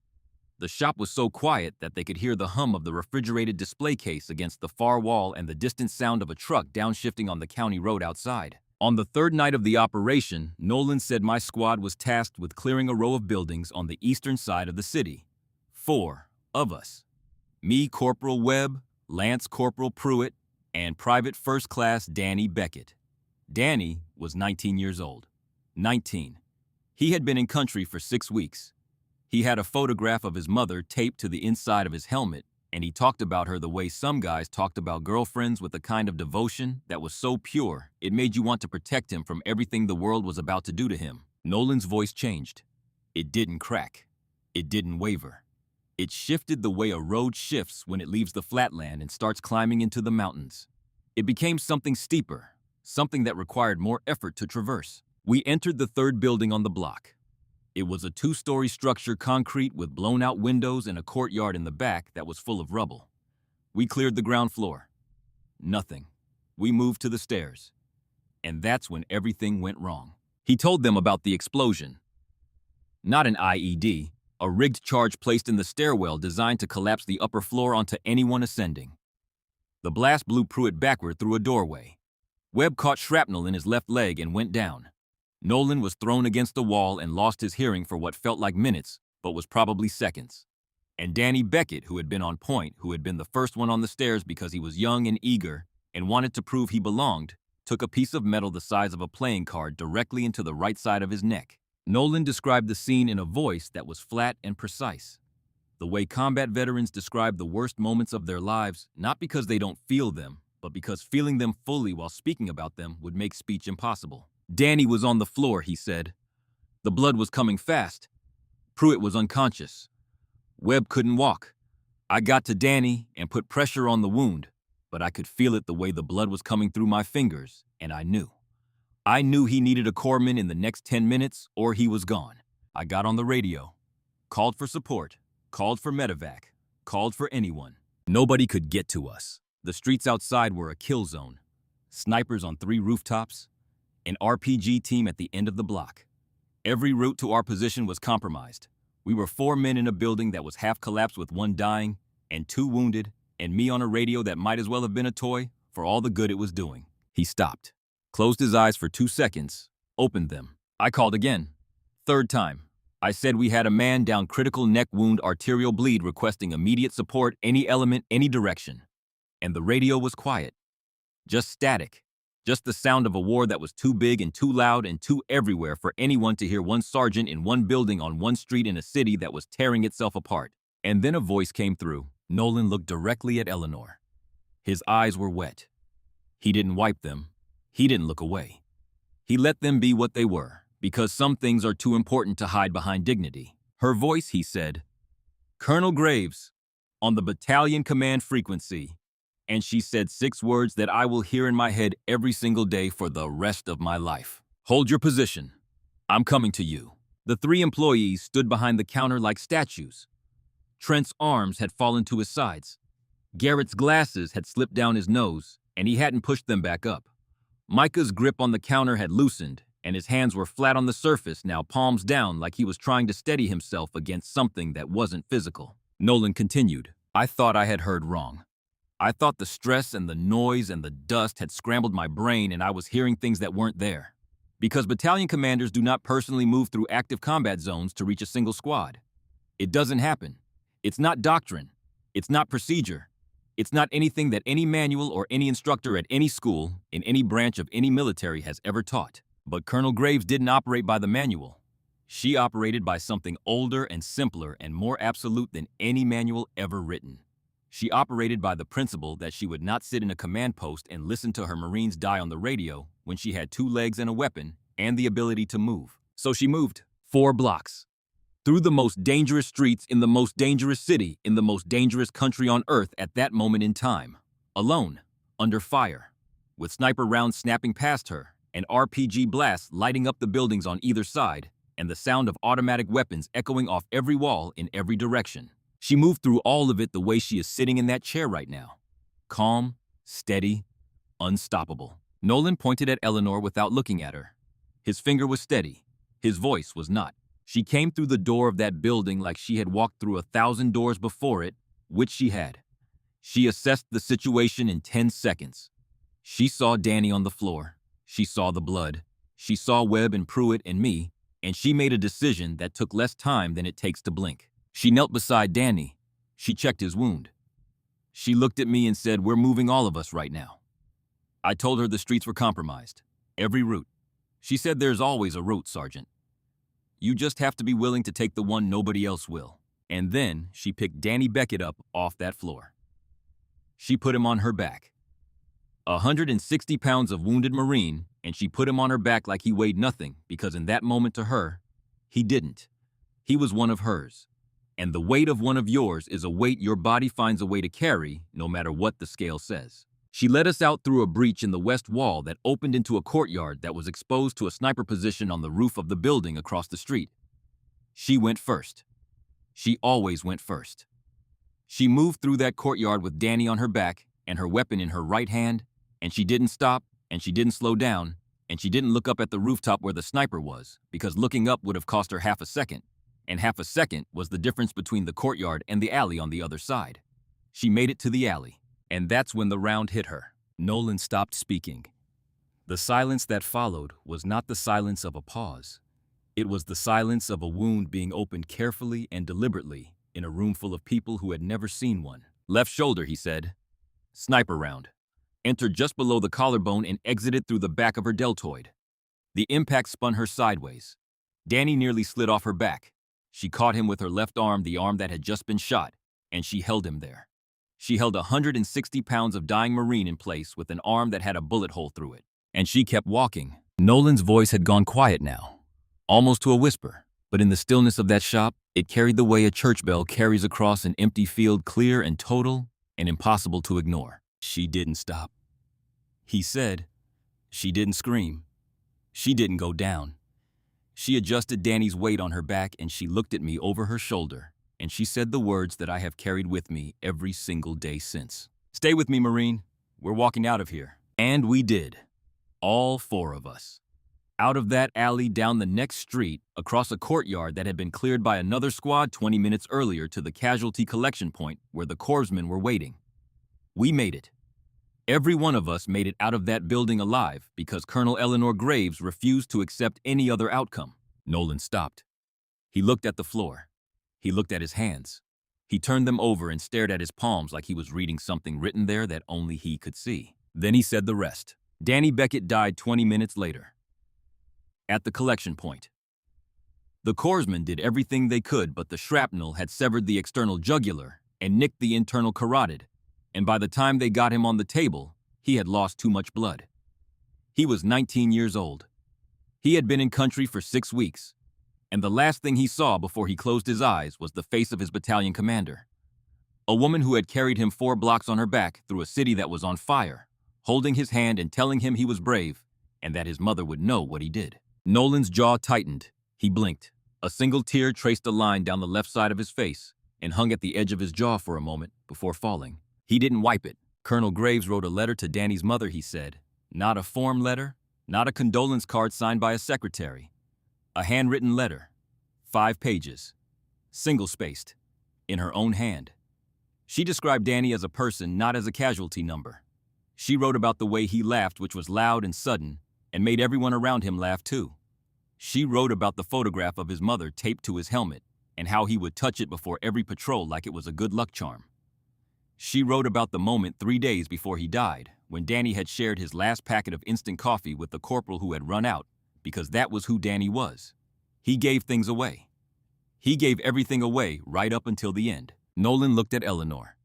S1: The shop was so quiet that they could hear the hum of the refrigerated display case against the far wall and the distant sound of a truck downshifting on the county road outside. On the 3rd night of the operation, Nolan said my squad was tasked with clearing a row of buildings on the eastern side of the city. 4 of us. Me, Corporal Webb, Lance Corporal Pruitt, and Private First Class Danny Beckett. Danny was 19 years old. 19. He had been in country for 6 weeks. He had a photograph of his mother taped to the inside of his helmet, and he talked about her the way some guys talked about girlfriends, with a kind of devotion that was so pure it made you want to protect him from everything the world was about to do to him. Nolan's voice changed. It didn't crack. It didn't waver. It shifted the way a road shifts when it leaves the flatland and starts climbing into the mountains. It became something steeper, something that required more effort to traverse. We entered the 3rd building on the block. It was a 2-story structure, concrete with blown-out windows and a courtyard in the back that was full of rubble. We cleared the ground floor. Nothing. We moved to the stairs. And that's when everything went wrong. He told them about the explosion. Not an IED, a rigged charge placed in the stairwell designed to collapse the upper floor onto anyone ascending. The blast blew Pruitt backward through a doorway. Webb caught shrapnel in his left leg and went down. Nolan was thrown against the wall and lost his hearing for what felt like minutes, but was probably seconds. And Danny Beckett, who had been on point, who had been the first one on the stairs because he was young and eager and wanted to prove he belonged, took a piece of metal the size of a playing card directly into the right side of his neck. Nolan described the scene in a voice that was flat and precise. The way combat veterans describe the worst moments of their lives, not because they don't feel them, but because feeling them fully while speaking about them would make speech impossible. Danny was on the floor, he said. The blood was coming fast. Pruitt was unconscious. Webb couldn't walk. I got to Danny and put pressure on the wound, but I could feel it the way the blood was coming through my fingers, and I knew. I knew he needed a corpsman in the next 10 minutes or he was gone. I got on the radio, called for support, called for medevac, called for anyone. Nobody could get to us. The streets outside were a kill zone. Snipers on 3 rooftops, an RPG team at the end of the block. Every route to our position was compromised. We were 4 men in a building that was half collapsed with 1 dying and 2 wounded, and me on a radio that might as well have been a toy for all the good it was doing. He stopped, closed his eyes for 2 seconds, opened them. I called again. 3rd time. I said we had a man down, critical neck wound, arterial bleed, requesting immediate support, any element, any direction. And the radio was quiet. Just static. Just the sound of a war that was too big and too loud and too everywhere for anyone to hear. 1 sergeant in 1 building on 1 street in a city that was tearing itself apart. And then a voice came through. Nolan looked directly at Eleanor. His eyes were wet. He didn't wipe them. He didn't look away. He let them be what they were, because some things are too important to hide behind dignity. Her voice, he said, Colonel Graves, on the battalion command frequency. And she said 6 words that I will hear in my head every single day for the rest of my life. Hold your position. I'm coming to you. The 3 employees stood behind the counter like statues. Trent's arms had fallen to his sides. Garrett's glasses had slipped down his nose, and he hadn't pushed them back up. Micah's grip on the counter had loosened, and his hands were flat on the surface, now palms down like he was trying to steady himself against something that wasn't physical. Nolan continued, I thought I had heard wrong. I thought the stress and the noise and the dust had scrambled my brain and I was hearing things that weren't there. Because battalion commanders do not personally move through active combat zones to reach a single squad. It doesn't happen. It's not doctrine. It's not procedure. It's not anything that any manual or any instructor at any school, in any branch of any military has ever taught. But Colonel Graves didn't operate by the manual. She operated by something older and simpler and more absolute than any manual ever written. She operated by the principle that she would not sit in a command post and listen to her Marines die on the radio when she had 2 legs and a weapon and the ability to move. So she moved 4 blocks. Through the most dangerous streets in the most dangerous city in the most dangerous country on earth at that moment in time. Alone, under fire, with sniper rounds snapping past her and RPG blasts lighting up the buildings on either side and the sound of automatic weapons echoing off every wall in every direction. She moved through all of it the way she is sitting in that chair right now. Calm, steady, unstoppable. Nolan pointed at Eleanor without looking at her. His finger was steady. His voice was not. She came through the door of that building like she had walked through 1,000 doors before it, which she had. She assessed the situation in 10 seconds. She saw Danny on the floor. She saw the blood. She saw Webb and Pruitt and me, and she made a decision that took less time than it takes to blink. She knelt beside Danny. She checked his wound. She looked at me and said, we're moving all of us right now. I told her the streets were compromised. Every route. She said there's always a route, Sergeant. You just have to be willing to take the one nobody else will. And then she picked Danny Beckett up off that floor. She put him on her back. 160 pounds of wounded Marine, and she put him on her back like he weighed nothing because in that moment to her, he didn't. He was one of hers. And the weight of one of yours is a weight your body finds a way to carry, no matter what the scale says. She led us out through a breach in the west wall that opened into a courtyard that was exposed to a sniper position on the roof of the building across the street. She went first. She always went first. She moved through that courtyard with Danny on her back and her weapon in her right hand, and she didn't stop, and she didn't slow down, and she didn't look up at the rooftop where the sniper was, because looking up would have cost her half a second. And half a second was the difference between the courtyard and the alley on the other side. She made it to the alley, and that's when the round hit her. Nolan stopped speaking. The silence that followed was not the silence of a pause. It was the silence of a wound being opened carefully and deliberately in a room full of people who had never seen one. Left shoulder, he said. Sniper round. Entered just below the collarbone and exited through the back of her deltoid. The impact spun her sideways. Danny nearly slid off her back. She caught him with her left arm, the arm that had just been shot, and she held him there. She held 160 pounds of dying Marine in place with an arm that had a bullet hole through it. And she kept walking. Nolan's voice had gone quiet now, almost to a whisper, but in the stillness of that shop, it carried the way a church bell carries across an empty field, clear and total and impossible to ignore. She didn't stop. He said, she didn't scream. She didn't go down. She adjusted Danny's weight on her back and she looked at me over her shoulder and she said the words that I have carried with me every single day since. Stay with me, Marine. We're walking out of here. And we did. All 4 of us. Out of that alley, down the next street, across a courtyard that had been cleared by another squad 20 minutes earlier to the casualty collection point where the corpsmen were waiting. We made it. Every one of us made it out of that building alive because Colonel Eleanor Graves refused to accept any other outcome. Nolan stopped. He looked at the floor. He looked at his hands. He turned them over and stared at his palms like he was reading something written there that only he could see. Then he said the rest. Danny Beckett died 20 minutes later. At the collection point. The corpsmen did everything they could, but the shrapnel had severed the external jugular and nicked the internal carotid. And by the time they got him on the table, he had lost too much blood. He was 19 years old. He had been in country for 6 weeks, and the last thing he saw before he closed his eyes was the face of his battalion commander. A woman who had carried him 4 blocks on her back through a city that was on fire, holding his hand and telling him he was brave, and that his mother would know what he did. Nolan's jaw tightened. He blinked. A single tear traced a line down the left side of his face and hung at the edge of his jaw for a moment before falling. He didn't wipe it. Colonel Graves wrote a letter to Danny's mother, he said. Not a form letter, Not a condolence card signed by a secretary. A handwritten letter, 5 pages, single-spaced, in her own hand. She described Danny as a person, not as a casualty number. She wrote about the way he laughed, which was loud and sudden, and made everyone around him laugh too. She wrote about the photograph of his mother taped to his helmet, and how he would touch it before every patrol like it was a good luck charm. She wrote about the moment 3 days before he died, when Danny had shared his last packet of instant coffee with the corporal who had run out, because that was who Danny was. He gave things away. He gave everything away right up until the end. Nolan looked at Eleanor.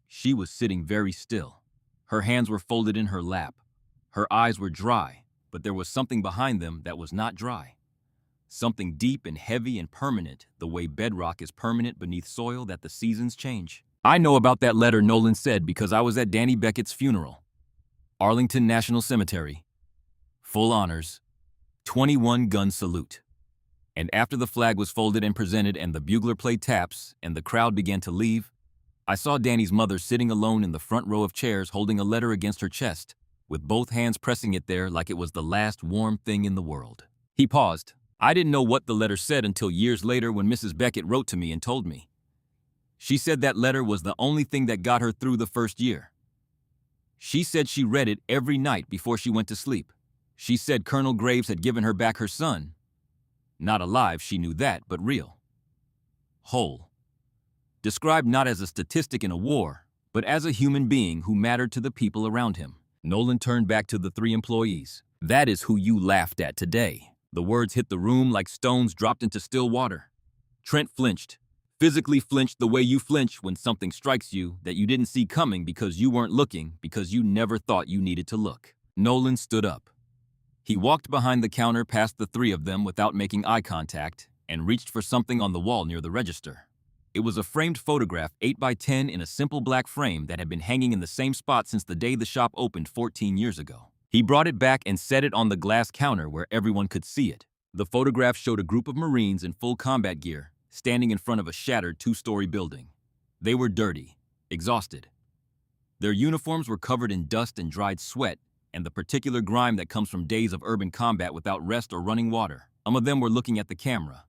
S1: She was sitting very still. Her hands were folded in her lap. Her eyes were dry, but there was something behind them that was not dry. Something deep and heavy and permanent, the way bedrock is permanent beneath soil that the seasons change. I know about that letter, Nolan said, because I was at Danny Beckett's funeral. Arlington National Cemetery. Full honors. 21-gun salute. And after the flag was folded and presented and the bugler played taps and the crowd began to leave, I saw Danny's mother sitting alone in the front row of chairs holding a letter against her chest, with both hands pressing it there like it was the last warm thing in the world. He paused. I didn't know what the letter said until years later when Mrs. Beckett wrote to me and told me. She said that letter was the only thing that got her through the first year. She said she read it every night before she went to sleep. She said Colonel Graves had given her back her son. Not alive, she knew that, but real. Whole. Described not as a statistic in a war, but as a human being who mattered to the people around him. Nolan turned back to the 3 employees. That is who you laughed at today. The words hit the room like stones dropped into still water. Trent flinched. Physically flinched the way you flinch when something strikes you that you didn't see coming because you weren't looking, because you never thought you needed to look. Nolan stood up. He walked behind the counter past the 3 of them without making eye contact and reached for something on the wall near the register. It was a framed photograph 8 by 10 in a simple black frame that had been hanging in the same spot since the day the shop opened 14 years ago. He brought it back and set it on the glass counter where everyone could see it. The photograph showed a group of Marines in full combat gear standing in front of a shattered 2-story building. They were dirty, exhausted. Their uniforms were covered in dust and dried sweat and the particular grime that comes from days of urban combat without rest or running water. Some of them were looking at the camera.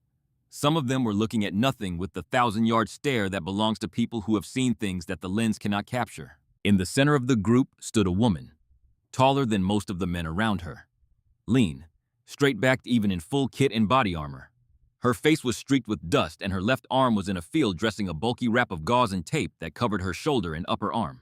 S1: Some of them were looking at nothing with the 1,000-yard stare that belongs to people who have seen things that the lens cannot capture. In the center of the group stood a woman, taller than most of the men around her. Lean, straight-backed even in full kit and body armor. Her face was streaked with dust and her left arm was in a field dressing a bulky wrap of gauze and tape that covered her shoulder and upper arm.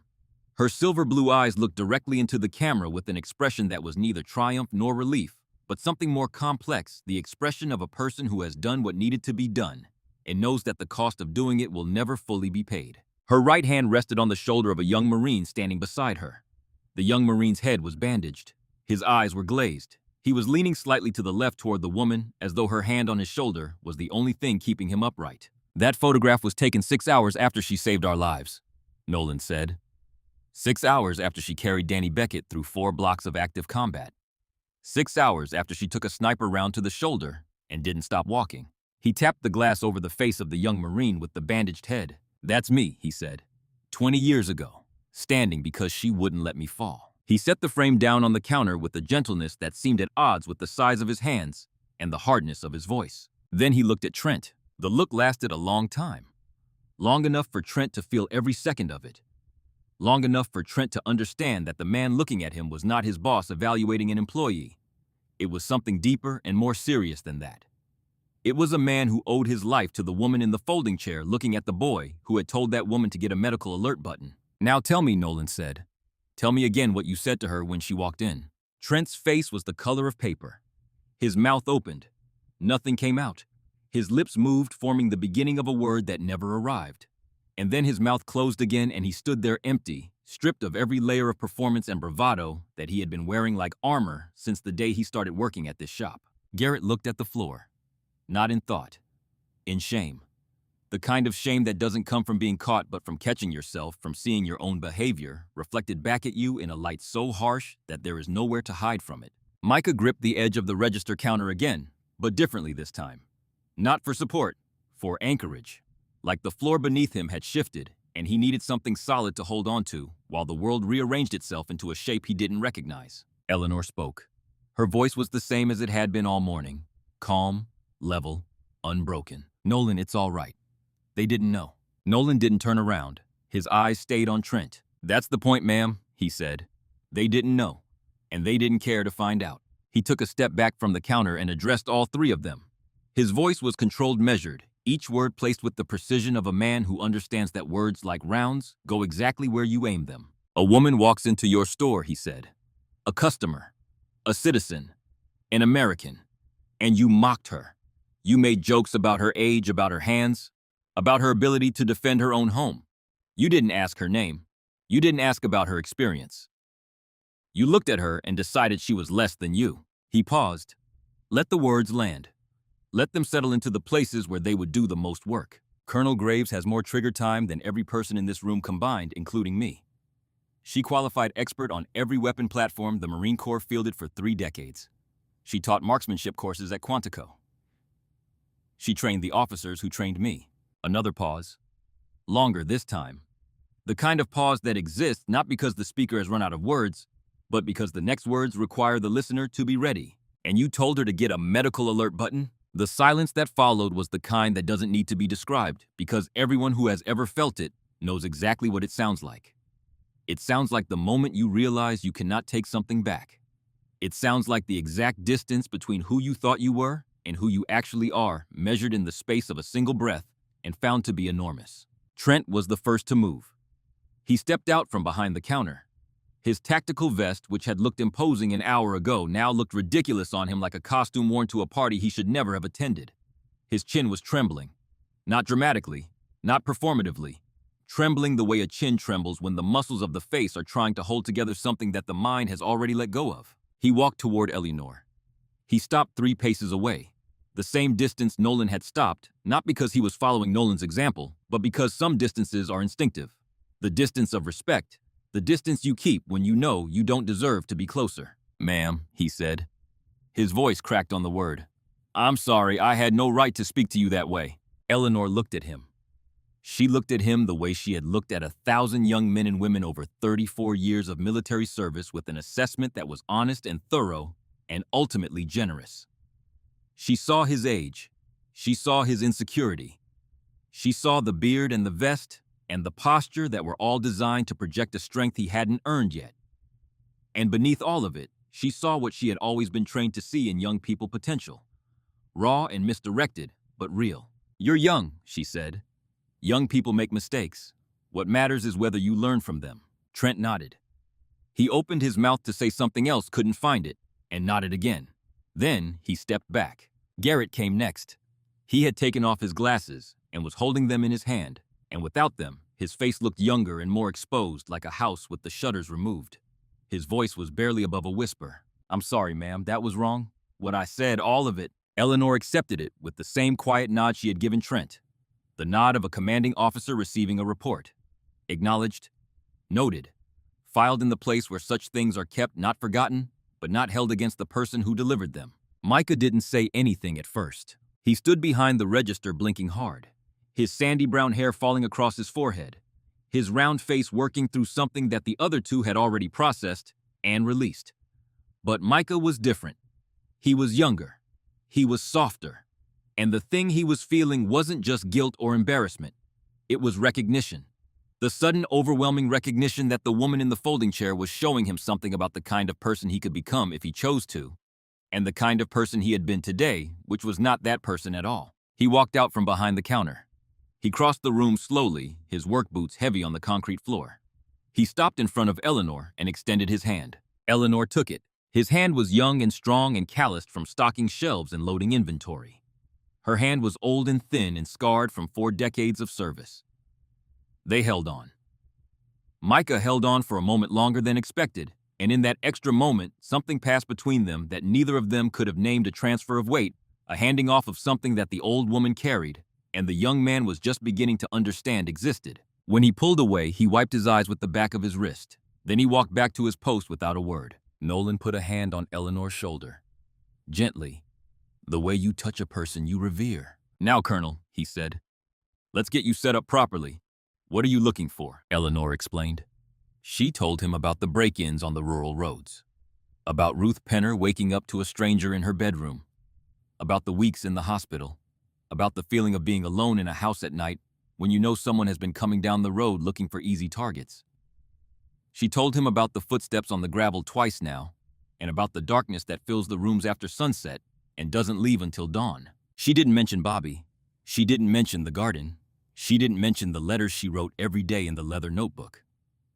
S1: Her silver blue eyes looked directly into the camera with an expression that was neither triumph nor relief, but something more complex, the expression of a person who has done what needed to be done and knows that the cost of doing it will never fully be paid. Her right hand rested on the shoulder of a young Marine standing beside her. The young Marine's head was bandaged. His eyes were glazed. He was leaning slightly to the left toward the woman, as though her hand on his shoulder was the only thing keeping him upright. That photograph was taken 6 hours after she saved our lives, Nolan said. 6 hours after she carried Danny Beckett through 4 blocks of active combat. 6 hours after she took a sniper round to the shoulder and didn't stop walking. He tapped the glass over the face of the young Marine with the bandaged head. That's me, he said. 20 years ago, standing because she wouldn't let me fall. He set the frame down on the counter with a gentleness that seemed at odds with the size of his hands and the hardness of his voice. Then he looked at Trent. The look lasted a long time. Long enough for Trent to feel every second of it. Long enough for Trent to understand that the man looking at him was not his boss evaluating an employee. It was something deeper and more serious than that. It was a man who owed his life to the woman in the folding chair looking at the boy who had told that woman to get a medical alert button. Now tell me, Nolan said. Tell me again what you said to her when she walked in. Trent's face was the color of paper. His mouth opened. Nothing came out. His lips moved, forming the beginning of a word that never arrived. And then his mouth closed again and he stood there empty, stripped of every layer of performance and bravado that he had been wearing like armor since the day he started working at this shop. Garrett looked at the floor. Not in thought. In shame. The kind of shame that doesn't come from being caught but from catching yourself, from seeing your own behavior reflected back at you in a light so harsh that there is nowhere to hide from it. Micah gripped the edge of the register counter again, but differently this time. Not for support, for anchorage. Like the floor beneath him had shifted, and he needed something solid to hold on to, while the world rearranged itself into a shape he didn't recognize. Eleanor spoke. Her voice was the same as it had been all morning. Calm, level, unbroken. Nolan, it's all right. They didn't know. Nolan didn't turn around. His eyes stayed on Trent. That's the point, ma'am, he said. They didn't know, and they didn't care to find out. He took a step back from the counter and addressed all three of them. His voice was controlled, measured, each word placed with the precision of a man who understands that words like rounds go exactly where you aim them. A woman walks into your store, he said. A customer, a citizen, an American, and you mocked her. You made jokes about her age, about her hands, about her ability to defend her own home. You didn't ask her name. You didn't ask about her experience. You looked at her and decided she was less than you. He paused. Let the words land. Let them settle into the places where they would do the most work. Colonel Graves has more trigger time than every person in this room combined, including me. She qualified expert on every weapon platform the Marine Corps fielded for 3 decades. She taught marksmanship courses at Quantico. She trained the officers who trained me. Another pause. Longer this time. The kind of pause that exists not because the speaker has run out of words, but because the next words require the listener to be ready. And you told her to get a medical alert button? The silence that followed was the kind that doesn't need to be described, because everyone who has ever felt it knows exactly what it sounds like. It sounds like the moment you realize you cannot take something back. It sounds like the exact distance between who you thought you were and who you actually are, measured in the space of a single breath and found to be enormous. Trent was the first to move. He stepped out from behind the counter. His tactical vest, which had looked imposing an hour ago, now looked ridiculous on him, like a costume worn to a party he should never have attended. His chin was trembling. Not dramatically, not performatively. Trembling the way a chin trembles when the muscles of the face are trying to hold together something that the mind has already let go of. He walked toward Eleanor. He stopped 3 paces away. The same distance Nolan had stopped, not because he was following Nolan's example, but because some distances are instinctive. The distance of respect. The distance you keep when you know you don't deserve to be closer. Ma'am, he said. His voice cracked on the word. I'm sorry, I had no right to speak to you that way. Eleanor looked at him. She looked at him the way she had looked at 1,000 young men and women over 34 years of military service, with an assessment that was honest and thorough and ultimately generous. She saw his age. She saw his insecurity. She saw the beard and the vest and the posture that were all designed to project a strength he hadn't earned yet. And beneath all of it, she saw what she had always been trained to see in young people: potential. Raw and misdirected, but real. You're young, she said. Young people make mistakes. What matters is whether you learn from them. Trent nodded. He opened his mouth to say something else, couldn't find it, and nodded again. Then he stepped back. Garrett came next. He had taken off his glasses and was holding them in his hand, and without them, his face looked younger and more exposed, like a house with the shutters removed. His voice was barely above a whisper. I'm sorry, ma'am, that was wrong. What I said, all of it. Eleanor accepted it with the same quiet nod she had given Trent. The nod of a commanding officer receiving a report. Acknowledged, noted, filed in the place where such things are kept, not forgotten, but not held against the person who delivered them. Micah didn't say anything at first. He stood behind the register, blinking hard, his sandy brown hair falling across his forehead, his round face working through something that the other two had already processed and released. But Micah was different. He was younger. He was softer. And the thing he was feeling wasn't just guilt or embarrassment. It was recognition. The sudden, overwhelming recognition that the woman in the folding chair was showing him something about the kind of person he could become if he chose to, and the kind of person he had been today, which was not that person at all. He walked out from behind the counter. He crossed the room slowly, his work boots heavy on the concrete floor. He stopped in front of Eleanor and extended his hand. Eleanor took it. His hand was young and strong and calloused from stocking shelves and loading inventory. Her hand was old and thin and scarred from 4 decades of service. They held on. Micah held on for a moment longer than expected, and in that extra moment, something passed between them that neither of them could have named: a transfer of weight, a handing off of something that the old woman carried, and the young man was just beginning to understand existed. When he pulled away, he wiped his eyes with the back of his wrist. Then he walked back to his post without a word. Nolan put a hand on Eleanor's shoulder. Gently, the way you touch a person you revere. Now, Colonel, he said, let's get you set up properly. What are you looking for? Eleanor explained. She told him about the break-ins on the rural roads. About Ruth Penner waking up to a stranger in her bedroom. About the weeks in the hospital. About the feeling of being alone in a house at night when you know someone has been coming down the road looking for easy targets. She told him about the footsteps on the gravel twice now, and about the darkness that fills the rooms after sunset and doesn't leave until dawn. She didn't mention Bobby. She didn't mention the garden. She didn't mention the letters she wrote every day in the leather notebook.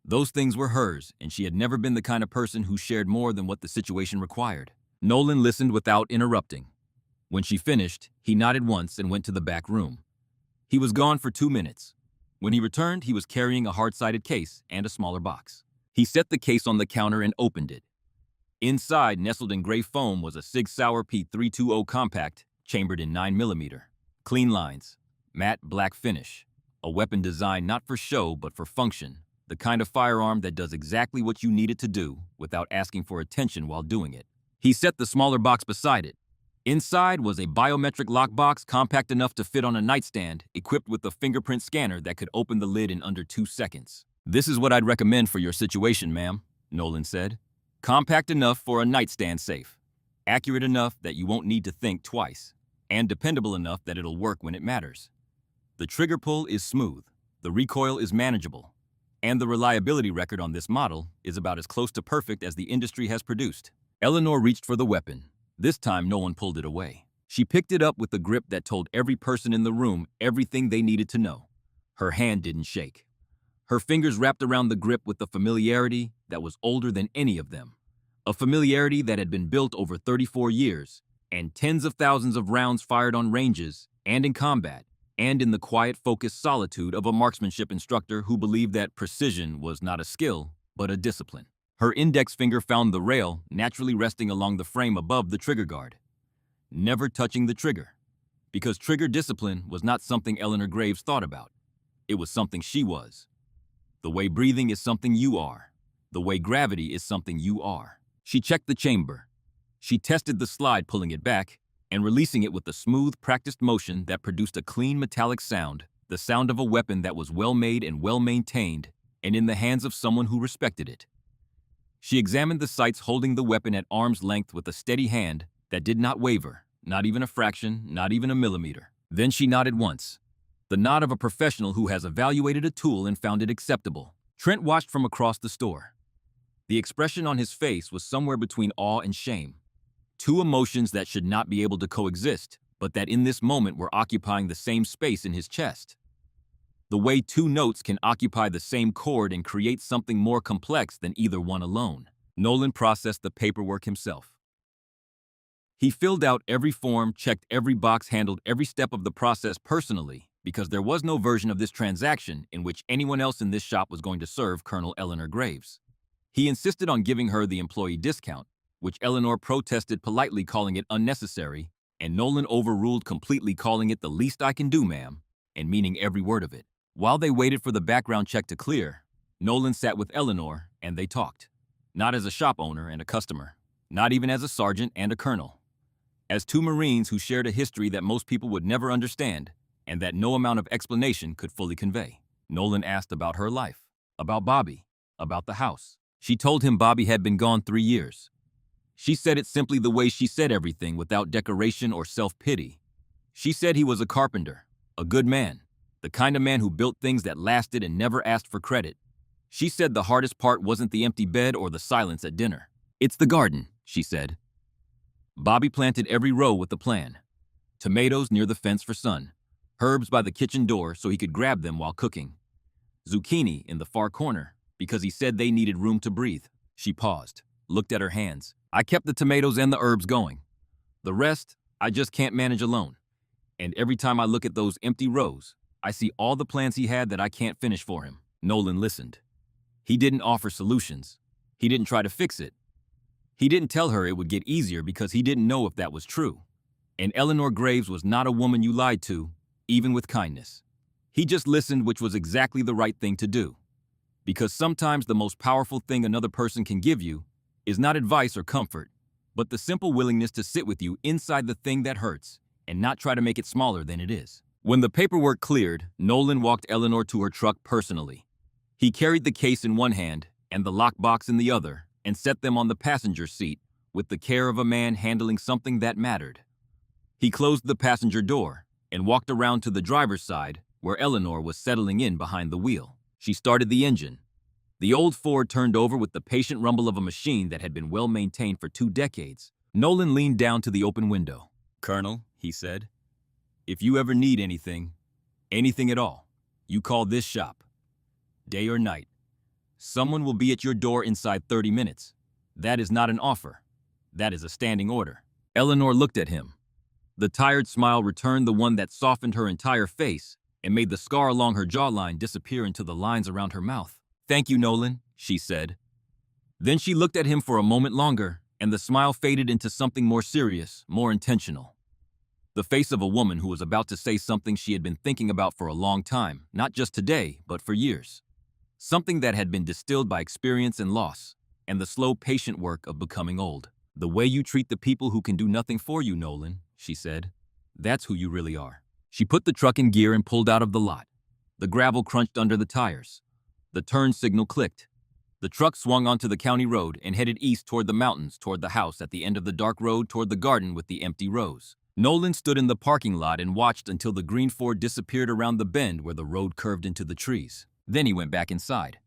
S1: Those things were hers, and she had never been the kind of person who shared more than what the situation required. Nolan listened without interrupting. When she finished, he nodded once and went to the back room. He was gone for 2 minutes. When he returned, he was carrying a hard-sided case and a smaller box. He set the case on the counter and opened it. Inside, nestled in gray foam, was a Sig Sauer P320 compact, chambered in 9mm. Clean lines, matte black finish, a weapon designed not for show but for function, the kind of firearm that does exactly what you need it to do without asking for attention while doing it. He set the smaller box beside it. Inside was a biometric lockbox compact enough to fit on a nightstand, equipped with a fingerprint scanner that could open the lid in under 2 seconds. "This is what I'd recommend for your situation, ma'am," Nolan said. "Compact enough for a nightstand safe. Accurate enough that you won't need to think twice. And dependable enough that it'll work when it matters. The trigger pull is smooth. The recoil is manageable. And the reliability record on this model is about as close to perfect as the industry has produced." Eleanor reached for the weapon. This time, no one pulled it away. She picked it up with the grip that told every person in the room everything they needed to know. Her hand didn't shake. Her fingers wrapped around the grip with a familiarity that was older than any of them. A familiarity that had been built over 34 years, and tens of thousands of rounds fired on ranges, and in combat, and in the quiet, focused solitude of a marksmanship instructor who believed that precision was not a skill, but a discipline. Her index finger found the rail, naturally resting along the frame above the trigger guard. Never touching the trigger. Because trigger discipline was not something Eleanor Graves thought about. It was something she was. The way breathing is something you are. The way gravity is something you are. She checked the chamber. She tested the slide, pulling it back and releasing it with a smooth, practiced motion that produced a clean metallic sound, the sound of a weapon that was well-made and well-maintained, and in the hands of someone who respected it. She examined the sights, holding the weapon at arm's length with a steady hand that did not waver, not even a fraction, not even a millimeter. Then she nodded once. The nod of a professional who has evaluated a tool and found it acceptable. Trent watched from across the store. The expression on his face was somewhere between awe and shame. Two emotions that should not be able to coexist, but that in this moment were occupying the same space in his chest. The way two notes can occupy the same chord and create something more complex than either one alone. Nolan processed the paperwork himself. He filled out every form, checked every box, handled every step of the process personally, because there was no version of this transaction in which anyone else in this shop was going to serve Colonel Eleanor Graves. He insisted on giving her the employee discount, which Eleanor protested politely, calling it unnecessary, and Nolan overruled completely, calling it "the least I can do, ma'am," and meaning every word of it. While they waited for the background check to clear, Nolan sat with Eleanor and they talked. Not as a shop owner and a customer, not even as a sergeant and a colonel. As two Marines who shared a history that most people would never understand and that no amount of explanation could fully convey. Nolan asked about her life, about Bobby, about the house. She told him Bobby had been gone 3 years. She said it simply the way she said everything, without decoration or self-pity. She said he was a carpenter, a good man, the kind of man who built things that lasted and never asked for credit. She said the hardest part wasn't the empty bed or the silence at dinner. "It's the garden," she said. Bobby planted every row with a plan. Tomatoes near the fence for sun, herbs by the kitchen door so he could grab them while cooking, zucchini in the far corner because he said they needed room to breathe. She paused, looked at her hands. "I kept the tomatoes and the herbs going. The rest, I just can't manage alone. And every time I look at those empty rows, I see all the plans he had that I can't finish for him." Nolan listened. He didn't offer solutions. He didn't try to fix it. He didn't tell her it would get easier because he didn't know if that was true. And Eleanor Graves was not a woman you lied to, even with kindness. He just listened, which was exactly the right thing to do. Because sometimes the most powerful thing another person can give you is not advice or comfort, but the simple willingness to sit with you inside the thing that hurts and not try to make it smaller than it is. When the paperwork cleared, Nolan walked Eleanor to her truck personally. He carried the case in one hand and the lockbox in the other and set them on the passenger seat with the care of a man handling something that mattered. He closed the passenger door and walked around to the driver's side where Eleanor was settling in behind the wheel. She started the engine. The old Ford turned over with the patient rumble of a machine that had been well maintained for 2 decades. Nolan leaned down to the open window. "Colonel," he said, "if you ever need anything at all, you call this shop. Day or night. Someone will be at your door inside 30 minutes. That is not an offer. That is a standing order." Eleanor looked at him. The tired smile returned, the one that softened her entire face and made the scar along her jawline disappear into the lines around her mouth. "Thank you, Nolan," she said. Then she looked at him for a moment longer, and the smile faded into something more serious, more intentional. The face of a woman who was about to say something she had been thinking about for a long time, not just today, but for years. Something that had been distilled by experience and loss, and the slow, patient work of becoming old. "The way you treat the people who can do nothing for you, Nolan," she said. "That's who you really are." She put the truck in gear and pulled out of the lot. The gravel crunched under the tires. The turn signal clicked. The truck swung onto the county road and headed east toward the mountains, toward the house at the end of the dark road, toward the garden with the empty rows. Nolan stood in the parking lot and watched until the green Ford disappeared around the bend where the road curved into the trees. Then he went back inside.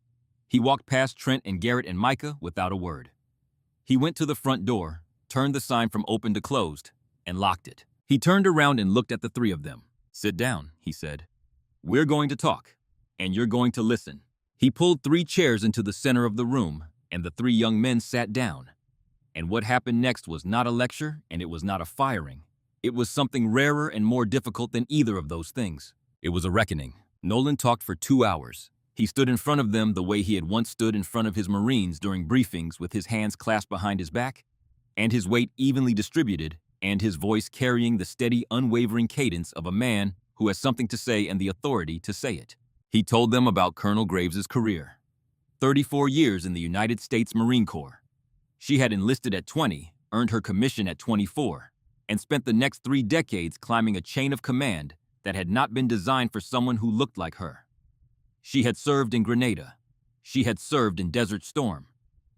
S1: He walked past Trent and Garrett and Micah without a word. He went to the front door, turned the sign from open to closed, and locked it. He turned around and looked at the 3 of them. "Sit down," he said. "We're going to talk, and you're going to listen." He pulled 3 chairs into the center of the room, and the 3 young men sat down. And what happened next was not a lecture, and it was not a firing. It was something rarer and more difficult than either of those things. It was a reckoning. Nolan talked for 2 hours. He stood in front of them the way he had once stood in front of his Marines during briefings, with his hands clasped behind his back, and his weight evenly distributed, and his voice carrying the steady, unwavering cadence of a man who has something to say and the authority to say it. He told them about Colonel Graves's career. 34 years in the United States Marine Corps. She had enlisted at 20, earned her commission at 24, and spent the next 3 decades climbing a chain of command that had not been designed for someone who looked like her. She had served in Grenada. She had served in Desert Storm.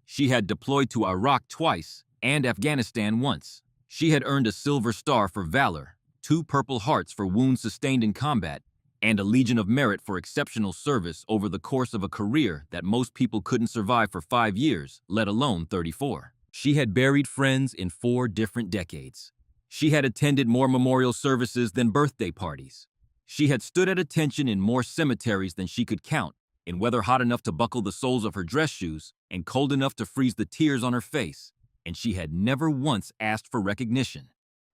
S1: She had deployed to Iraq twice and Afghanistan once. She had earned a Silver Star for valor, 2 Purple Hearts for wounds sustained in combat, and a Legion of Merit for exceptional service over the course of a career that most people couldn't survive for 5 years, let alone 34. She had buried friends in 4 different decades. She had attended more memorial services than birthday parties. She had stood at attention in more cemeteries than she could count, in weather hot enough to buckle the soles of her dress shoes and cold enough to freeze the tears on her face, and she had never once asked for recognition.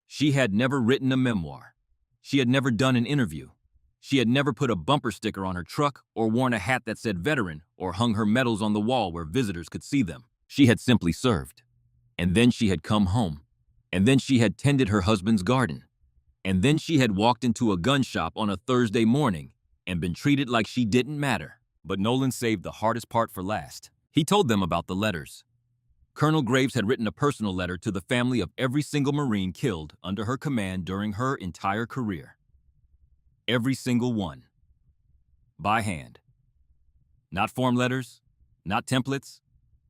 S1: She had never written a memoir. She had never done an interview. She had never put a bumper sticker on her truck or worn a hat that said veteran or hung her medals on the wall where visitors could see them. She had simply served. And then she had come home. And then she had tended her husband's garden. And then she had walked into a gun shop on a Thursday morning and been treated like she didn't matter. But Nolan saved the hardest part for last. He told them about the letters. Colonel Graves had written a personal letter to the family of every single Marine killed under her command during her entire career. Every single one. By hand. Not form letters, not templates,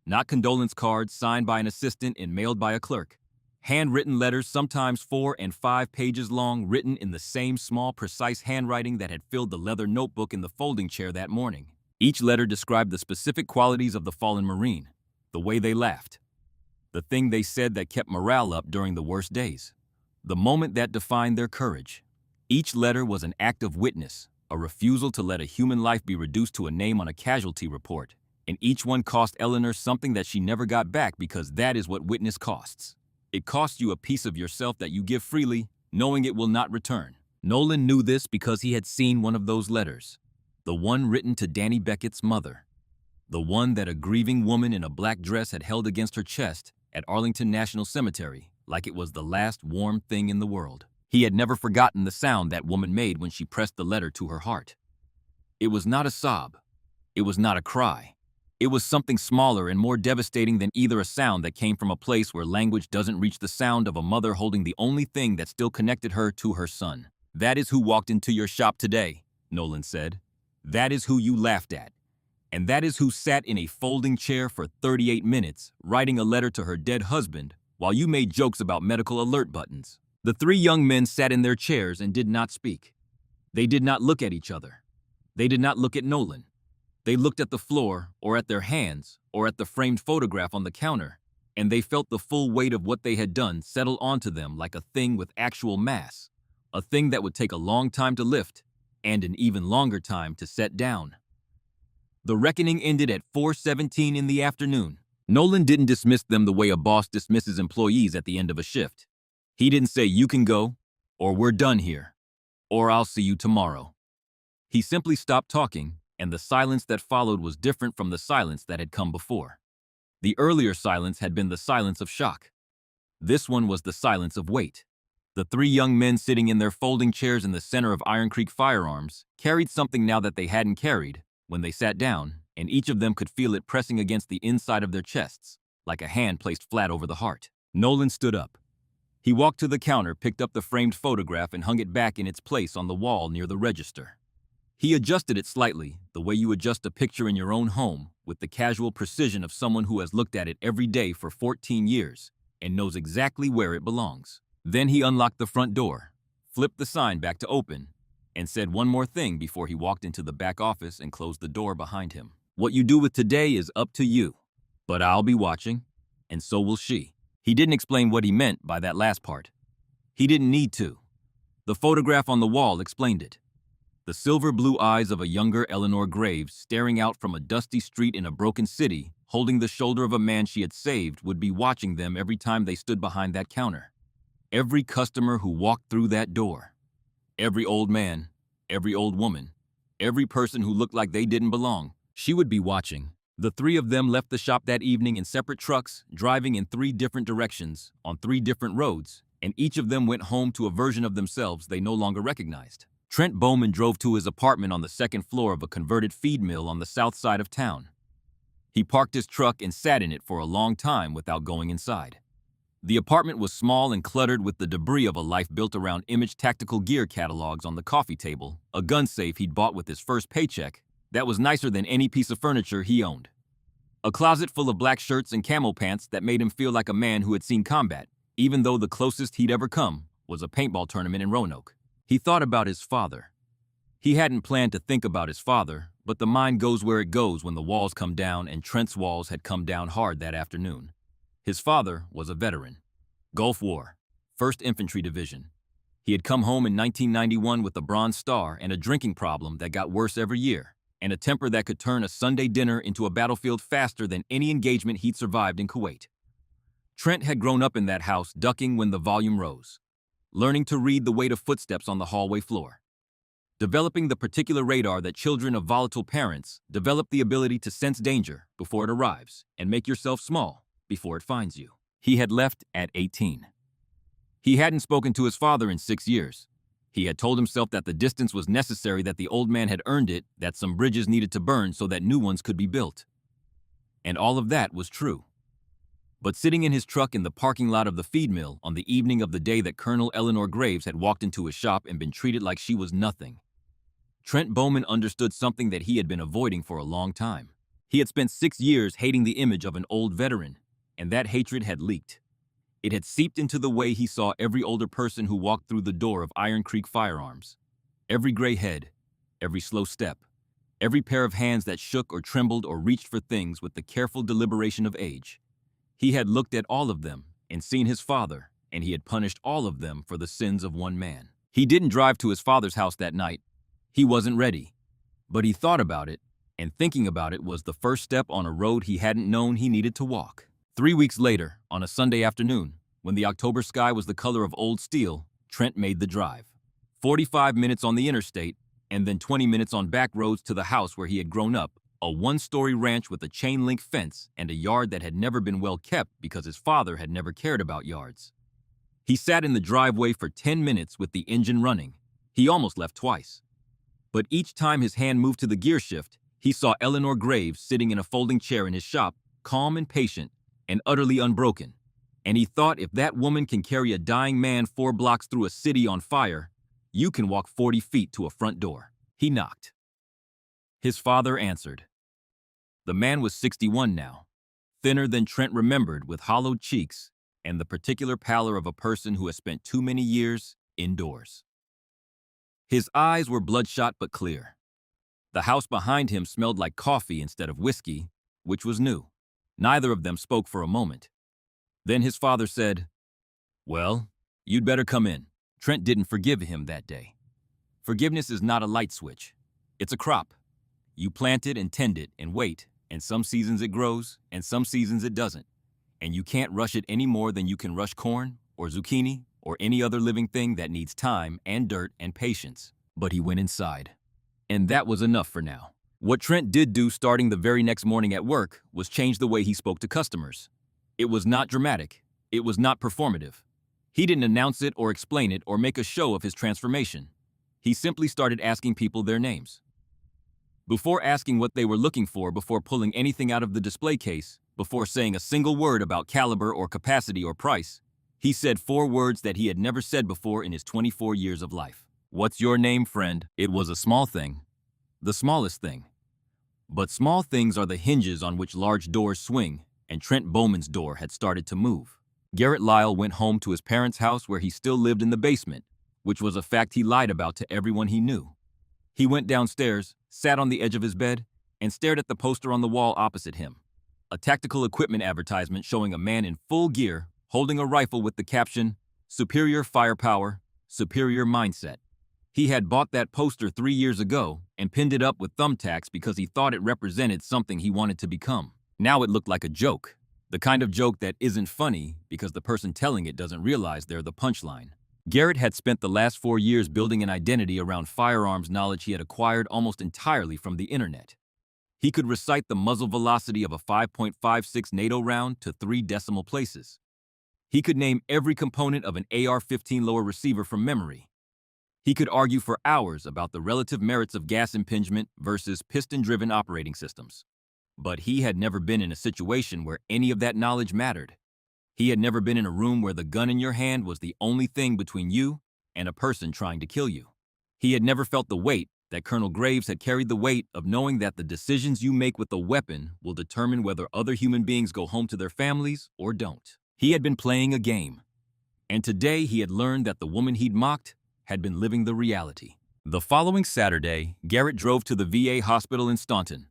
S1: not condolence cards signed by an assistant and mailed by a clerk. Handwritten letters, sometimes 4 and 5 pages long, written in the same small, precise handwriting that had filled the leather notebook in the folding chair that morning. Each letter described the specific qualities of the fallen Marine, the way they laughed, the thing they said that kept morale up during the worst days, the moment that defined their courage. Each letter was an act of witness, a refusal to let a human life be reduced to a name on a casualty report, and each one cost Eleanor something that she never got back, because that is what witness costs. It costs you a piece of yourself that you give freely, knowing it will not return. Nolan knew this because he had seen one of those letters, the one written to Danny Beckett's mother, the one that a grieving woman in a black dress had held against her chest at Arlington National Cemetery like it was the last warm thing in the world. He had never forgotten the sound that woman made when she pressed the letter to her heart. It was not a sob. It was not a cry. It was something smaller and more devastating than either a sound that came from a place where language doesn't reach the sound of a mother holding the only thing that still connected her to her son. "That is who walked into your shop today," Nolan said. "That is who you laughed at. And that is who sat in a folding chair for 38 minutes, writing a letter to her dead husband, while you made jokes about medical alert buttons. The three young men sat in their chairs and did not speak. They did not look at each other. They did not look at Nolan. They looked at the floor, or at their hands, or at the framed photograph on the counter, and they felt the full weight of what they had done settle onto them like a thing with actual mass, a thing that would take a long time to lift, and an even longer time to set down. The reckoning ended at 4:17 in the afternoon. Nolan didn't dismiss them the way a boss dismisses employees at the end of a shift. He didn't say, "You can go," or "We're done here," or "I'll see you tomorrow." He simply stopped talking, and the silence that followed was different from the silence that had come before. The earlier silence had been the silence of shock. This one was the silence of weight. The three young men sitting in their folding chairs in the center of Iron Creek Firearms carried something now that they hadn't carried when they sat down, and each of them could feel it pressing against the inside of their chests, like a hand placed flat over the heart. Nolan stood up. He walked to the counter, picked up the framed photograph, and hung it back in its place on the wall near the register. He adjusted it slightly, the way you adjust a picture in your own home, with the casual precision of someone who has looked at it every day for 14 years and knows exactly where it belongs. Then he unlocked the front door, flipped the sign back to open, and said one more thing before he walked into the back office and closed the door behind him. "What you do with today is up to you, but I'll be watching, and so will she." He didn't explain what he meant by that last part. He didn't need to. The photograph on the wall explained it. The silver blue eyes of a younger Eleanor Graves staring out from a dusty street in a broken city, holding the shoulder of a man she had saved, would be watching them every time they stood behind that counter. Every customer who walked through that door. Every old man, every old woman, every person who looked like they didn't belong. She would be watching. The three of them left the shop that evening in separate trucks, driving in 3 different directions, on 3 different roads, and each of them went home to a version of themselves they no longer recognized. Trent Bowman drove to his apartment on the 2nd floor of a converted feed mill on the south side of town. He parked his truck and sat in it for a long time without going inside. The apartment was small and cluttered with the debris of a life built around Image tactical gear catalogs on the coffee table, a gun safe he'd bought with his first paycheck that was nicer than any piece of furniture he owned. A closet full of black shirts and camel pants that made him feel like a man who had seen combat, even though the closest he'd ever come was a paintball tournament in Roanoke. He thought about his father. He hadn't planned to think about his father, but the mind goes where it goes when the walls come down, and Trent's walls had come down hard that afternoon. His father was a veteran. Gulf War, 1st Infantry Division. He had come home in 1991 with a Bronze Star and a drinking problem that got worse every year, and a temper that could turn a Sunday dinner into a battlefield faster than any engagement he'd survived in Kuwait. Trent had grown up in that house, ducking when the volume rose, learning to read the weight of footsteps on the hallway floor, developing the particular radar that children of volatile parents develop, the ability to sense danger before it arrives and make yourself small before it finds you. He had left at 18. He hadn't spoken to his father in 6 years. He had told himself that the distance was necessary, that the old man had earned it, that some bridges needed to burn so that new ones could be built. And all of that was true. But sitting in his truck in the parking lot of the feed mill on the evening of the day that Colonel Eleanor Graves had walked into his shop and been treated like she was nothing, Trent Bowman understood something that he had been avoiding for a long time. He had spent 6 years hating the image of an old veteran, and that hatred had leaked. It had seeped into the way he saw every older person who walked through the door of Iron Creek Firearms. Every gray head, every slow step, every pair of hands that shook or trembled or reached for things with the careful deliberation of age. He had looked at all of them and seen his father, and he had punished all of them for the sins of one man. He didn't drive to his father's house that night. He wasn't ready. But he thought about it, and thinking about it was the first step on a road he hadn't known he needed to walk. 3 weeks later, on a Sunday afternoon, when the October sky was the color of old steel, Trent made the drive. 45 minutes on the interstate, and then 20 minutes on back roads to the house where he had grown up, a 1-story ranch with a chain-link fence and a yard that had never been well kept because his father had never cared about yards. He sat in the driveway for 10 minutes with the engine running. He almost left twice. But each time his hand moved to the gear shift, he saw Eleanor Graves sitting in a folding chair in his shop, calm and patient, and utterly unbroken. And he thought, if that woman can carry a dying man 4 blocks through a city on fire, you can walk 40 feet to a front door. He knocked. His father answered. The man was 61 now, thinner than Trent remembered, with hollowed cheeks and the particular pallor of a person who has spent too many years indoors. His eyes were bloodshot but clear. The house behind him smelled like coffee instead of whiskey, which was new. Neither of them spoke for a moment. Then his father said, "Well, you'd better come in." Trent didn't forgive him that day. Forgiveness is not a light switch. It's a crop. You plant it and tend it and wait, and some seasons it grows, and some seasons it doesn't. And you can't rush it any more than you can rush corn or zucchini or any other living thing that needs time and dirt and patience. But he went inside. And that was enough for now. What Trent did do starting the very next morning at work was change the way he spoke to customers. It was not dramatic. It was not performative. He didn't announce it or explain it or make a show of his transformation. He simply started asking people their names. Before asking what they were looking for, before pulling anything out of the display case, before saying a single word about caliber or capacity or price, he said 4 words that he had never said before in his 24 years of life. "What's your name, friend?" It was a small thing. The smallest thing. But small things are the hinges on which large doors swing, and Trent Bowman's door had started to move. Garrett Lyle went home to his parents' house where he still lived in the basement, which was a fact he lied about to everyone he knew. He went downstairs, sat on the edge of his bed, and stared at the poster on the wall opposite him. A tactical equipment advertisement showing a man in full gear, holding a rifle with the caption, "Superior Firepower, Superior Mindset." He had bought that poster 3 years ago and pinned it up with thumbtacks because he thought it represented something he wanted to become. Now it looked like a joke. The kind of joke that isn't funny because the person telling it doesn't realize they're the punchline. Garrett had spent the last 4 years building an identity around firearms knowledge he had acquired almost entirely from the internet. He could recite the muzzle velocity of a 5.56 NATO round to 3 decimal places. He could name every component of an AR-15 lower receiver from memory. He could argue for hours about the relative merits of gas impingement versus piston-driven operating systems. But he had never been in a situation where any of that knowledge mattered. He had never been in a room where the gun in your hand was the only thing between you and a person trying to kill you. He had never felt the weight that Colonel Graves had carried, the weight of knowing that the decisions you make with a weapon will determine whether other human beings go home to their families or don't. He had been playing a game. And today he had learned that the woman he'd mocked had been living the reality. The following Saturday, Garrett drove to the VA hospital in Staunton.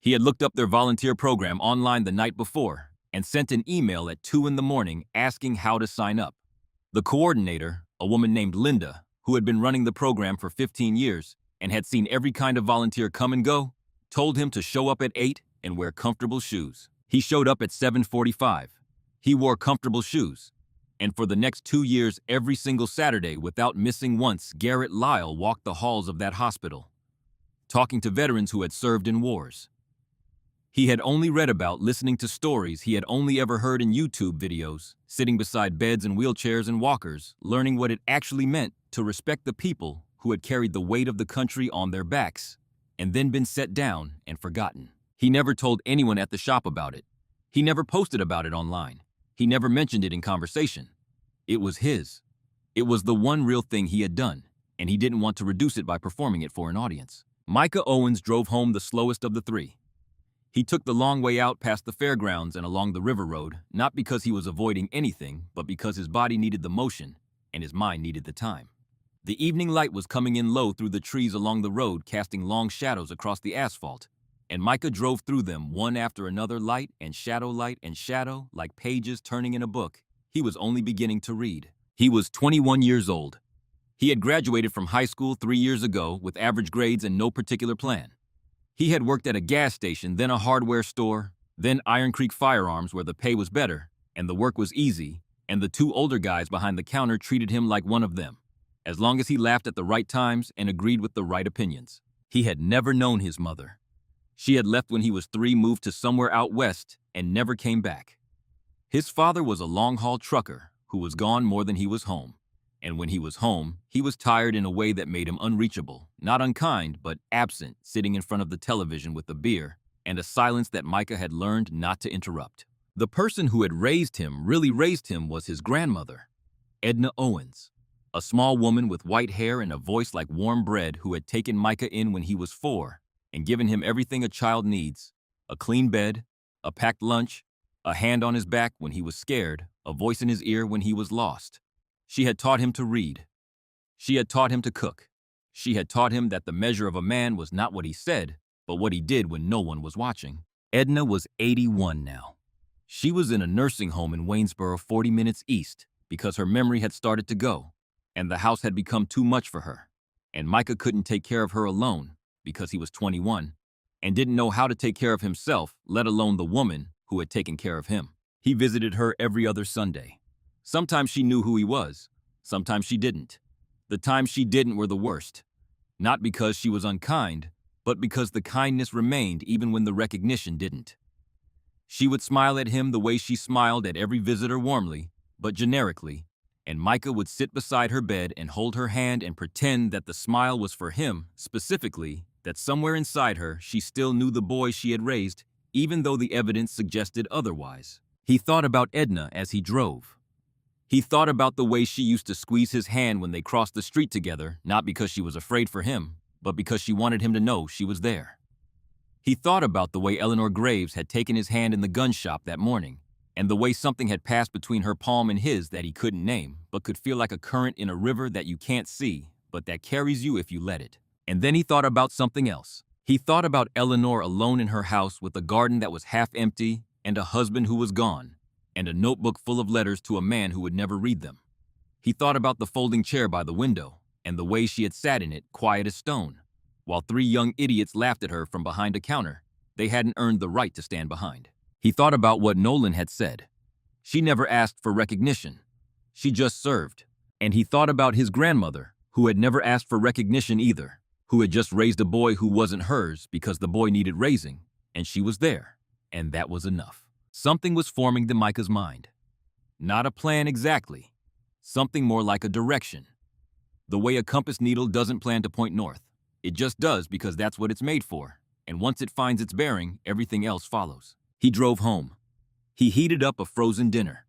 S1: He had looked up their volunteer program online the night before and sent an email at 2 in the morning asking how to sign up. The coordinator, a woman named Linda, who had been running the program for 15 years and had seen every kind of volunteer come and go, told him to show up at 8 and wear comfortable shoes. He showed up at 7:45. He wore comfortable shoes. And for the next 2 years, every single Saturday, without missing once, Garrett Lyle walked the halls of that hospital, talking to veterans who had served in wars. He had only read about, listening to stories he had only ever heard in YouTube videos, sitting beside beds and wheelchairs and walkers, learning what it actually meant to respect the people who had carried the weight of the country on their backs, and then been set down and forgotten. He never told anyone at the shop about it. He never posted about it online. He never mentioned it in conversation. It was his. It was the one real thing he had done, and he didn't want to reduce it by performing it for an audience. Micah Owens drove home the slowest of the 3. He took the long way out past the fairgrounds and along the river road, not because he was avoiding anything, but because his body needed the motion and his mind needed the time. The evening light was coming in low through the trees along the road, casting long shadows across the asphalt, and Micah drove through them one after another, light and shadow, like pages turning in a book he was only beginning to read. He was 21 years old. He had graduated from high school 3 years ago with average grades and no particular plan. He had worked at a gas station, then a hardware store, then Iron Creek Firearms where the pay was better and the work was easy, and the 2 older guys behind the counter treated him like one of them, as long as he laughed at the right times and agreed with the right opinions. He had never known his mother. She had left when he was 3, moved to somewhere out west, and never came back. His father was a long-haul trucker who was gone more than he was home. And when he was home, he was tired in a way that made him unreachable, not unkind, but absent, sitting in front of the television with a beer and a silence that Micah had learned not to interrupt. The person who had raised him, really raised him, was his grandmother, Edna Owens, a small woman with white hair and a voice like warm bread who had taken Micah in when he was 4 and given him everything a child needs: a clean bed, a packed lunch, a hand on his back when he was scared, a voice in his ear when he was lost. She had taught him to read. She had taught him to cook. She had taught him that the measure of a man was not what he said, but what he did when no one was watching. Edna was 81 now. She was in a nursing home in Waynesboro, 40 minutes east, because her memory had started to go, and the house had become too much for her. And Micah couldn't take care of her alone, because he was 21, and didn't know how to take care of himself, let alone the woman who had taken care of him. He visited her every other Sunday. Sometimes she knew who he was, sometimes she didn't. The times she didn't were the worst, not because she was unkind, but because the kindness remained even when the recognition didn't. She would smile at him the way she smiled at every visitor warmly, but generically, and Micah would sit beside her bed and hold her hand and pretend that the smile was for him, specifically, that somewhere inside her she still knew the boy she had raised, even though the evidence suggested otherwise. He thought about Edna as he drove. He thought about the way she used to squeeze his hand when they crossed the street together, not because she was afraid for him, but because she wanted him to know she was there. He thought about the way Eleanor Graves had taken his hand in the gun shop that morning, and the way something had passed between her palm and his that he couldn't name, but could feel like a current in a river that you can't see, but that carries you if you let it. And then he thought about something else. He thought about Eleanor alone in her house with a garden that was half empty and a husband who was gone, and a notebook full of letters to a man who would never read them. He thought about the folding chair by the window, and the way she had sat in it, quiet as stone, while 3 young idiots laughed at her from behind a counter they hadn't earned the right to stand behind. He thought about what Nolan had said. She never asked for recognition. She just served. And he thought about his grandmother, who had never asked for recognition either, who had just raised a boy who wasn't hers because the boy needed raising, and she was there, and that was enough. Something was forming in Micah's mind. Not a plan exactly. Something more like a direction. The way a compass needle doesn't plan to point north. It just does because that's what it's made for, and once it finds its bearing, everything else follows. He drove home. He heated up a frozen dinner.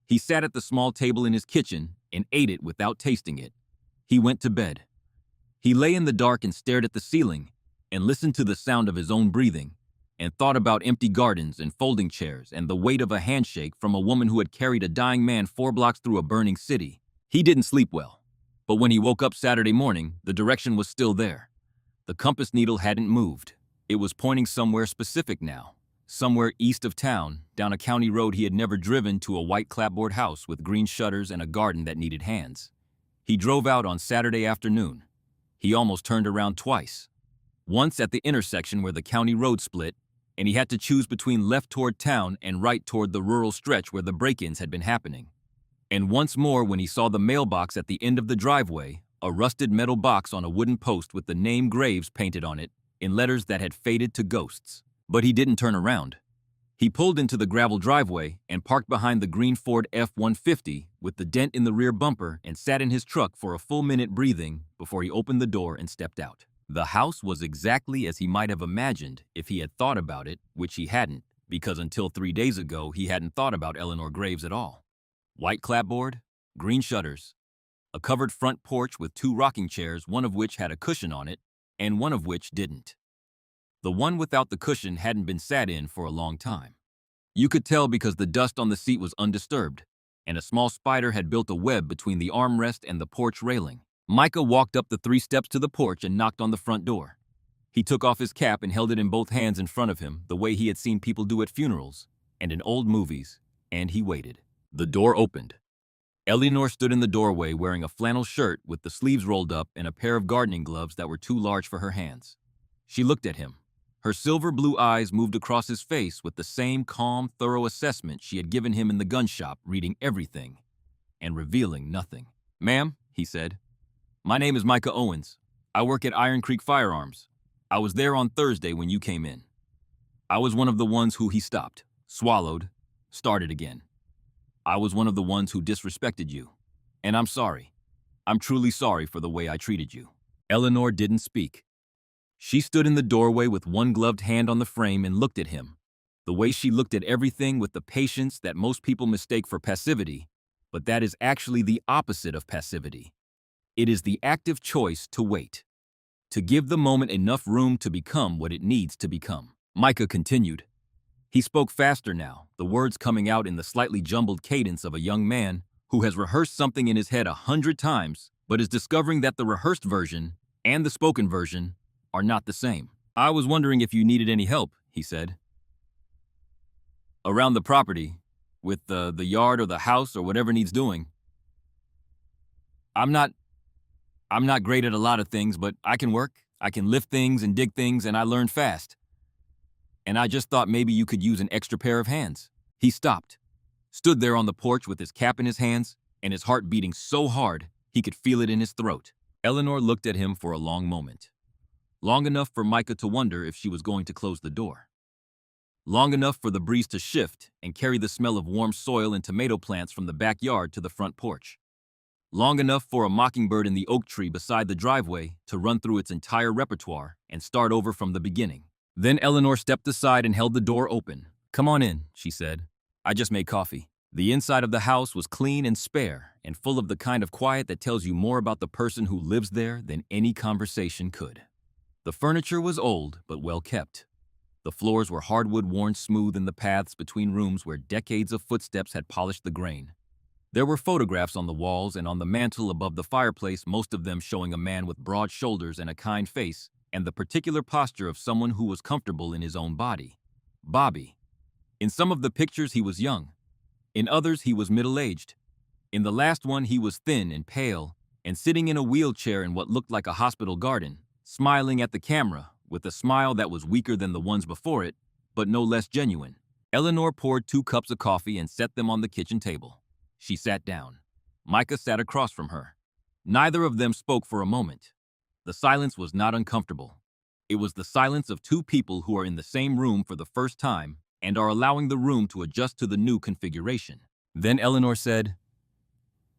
S1: He sat at the small table in his kitchen and ate it without tasting it. He went to bed. He lay in the dark and stared at the ceiling and listened to the sound of his own breathing and thought about empty gardens and folding chairs and the weight of a handshake from a woman who had carried a dying man 4 blocks through a burning city. He didn't sleep well, but when he woke up Saturday morning, the direction was still there. The compass needle hadn't moved. It was pointing somewhere specific now, somewhere east of town, down a county road he had never driven to a white clapboard house with green shutters and a garden that needed hands. He drove out on Saturday afternoon. He almost turned around twice. Once at the intersection where the county road split, and he had to choose between left toward town and right toward the rural stretch where the break-ins had been happening. And once more when he saw the mailbox at the end of the driveway, a rusted metal box on a wooden post with the name Graves painted on it in letters that had faded to ghosts. But he didn't turn around. He pulled into the gravel driveway and parked behind the green Ford F-150 with the dent in the rear bumper and sat in his truck for a full minute breathing before he opened the door and stepped out. The house was exactly as he might have imagined if he had thought about it, which he hadn't, because until 3 days ago he hadn't thought about Eleanor Graves at all. White clapboard, green shutters, a covered front porch with 2 rocking chairs, one of which had a cushion on it, and one of which didn't. The one without the cushion hadn't been sat in for a long time. You could tell because the dust on the seat was undisturbed, and a small spider had built a web between the armrest and the porch railing. Micah walked up the 3 steps to the porch and knocked on the front door. He took off his cap and held it in both hands in front of him, the way he had seen people do at funerals and in old movies, and he waited. The door opened. Eleanor stood in the doorway wearing a flannel shirt with the sleeves rolled up and a pair of gardening gloves that were too large for her hands. She looked at him. Her silver blue eyes moved across his face with the same calm, thorough assessment she had given him in the gun shop, reading everything and revealing nothing. "Ma'am," he said, "my name is Micah Owens. I work at Iron Creek Firearms. I was there on Thursday when you came in. I was one of the ones who he stopped, swallowed, started again. I was one of the ones who disrespected you. And I'm sorry. I'm truly sorry for the way I treated you." Eleanor didn't speak. She stood in the doorway with one gloved hand on the frame and looked at him, the way she looked at everything with the patience that most people mistake for passivity, but that is actually the opposite of passivity. It is the active choice to wait, to give the moment enough room to become what it needs to become. Micah continued. He spoke faster now, the words coming out in the slightly jumbled cadence of a young man who has rehearsed something in his head 100 times, but is discovering that the rehearsed version and the spoken version are not the same. I was wondering if you needed any help, he said. Around the property, with the yard or the house or whatever needs doing. I'm not great at a lot of things, but I can work. I can lift things and dig things, and I learn fast. And I just thought maybe you could use an extra pair of hands. He stopped, stood there on the porch with his cap in his hands and his heart beating so hard he could feel it in his throat. Eleanor looked at him for a long moment. Long enough for Micah to wonder if she was going to close the door. Long enough for the breeze to shift and carry the smell of warm soil and tomato plants from the backyard to the front porch. Long enough for a mockingbird in the oak tree beside the driveway to run through its entire repertoire and start over from the beginning. Then Eleanor stepped aside and held the door open. "Come on in," she said. "I just made coffee." The inside of the house was clean and spare and full of the kind of quiet that tells you more about the person who lives there than any conversation could. The furniture was old but well kept. The floors were hardwood worn smooth in the paths between rooms where decades of footsteps had polished the grain. There were photographs on the walls and on the mantel above the fireplace, most of them showing a man with broad shoulders and a kind face, and the particular posture of someone who was comfortable in his own body. Bobby. In some of the pictures he was young. In others he was middle-aged. In the last one he was thin and pale, and sitting in a wheelchair in what looked like a hospital garden, smiling at the camera, with a smile that was weaker than the ones before it, but no less genuine. Eleanor poured 2 cups of coffee and set them on the kitchen table. She sat down. Micah sat across from her. Neither of them spoke for a moment. The silence was not uncomfortable. It was the silence of 2 people who are in the same room for the first time and are allowing the room to adjust to the new configuration. Then Eleanor said,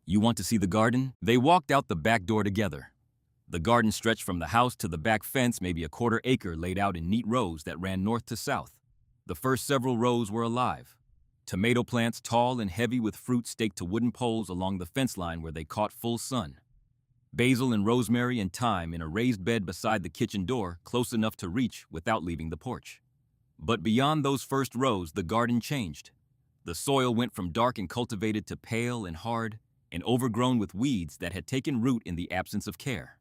S1: "You want to see the garden?" They walked out the back door together. The garden stretched from the house to the back fence, maybe a 1/4 acre laid out in neat rows that ran north to south. The first several rows were alive. Tomato plants tall and heavy with fruit staked to wooden poles along the fence line where they caught full sun. Basil and rosemary and thyme in a raised bed beside the kitchen door, close enough to reach without leaving the porch. But beyond those first rows, the garden changed. The soil went from dark and cultivated to pale and hard and overgrown with weeds that had taken root in the absence of care.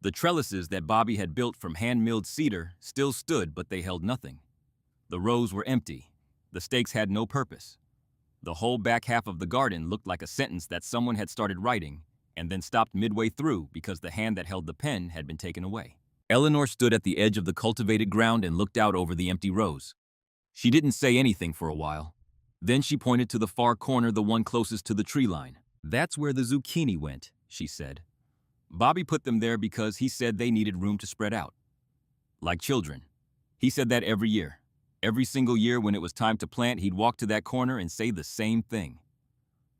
S1: The trellises that Bobby had built from hand-milled cedar still stood, but they held nothing. The rows were empty. The stakes had no purpose. The whole back half of the garden looked like a sentence that someone had started writing and then stopped midway through because the hand that held the pen had been taken away. Eleanor stood at the edge of the cultivated ground and looked out over the empty rows. She didn't say anything for a while. Then she pointed to the far corner, the one closest to the tree line. "That's where the zucchini went," she said. "Bobby put them there because he said they needed room to spread out. Like children. He said that every year. Every single year when it was time to plant, he'd walk to that corner and say the same thing.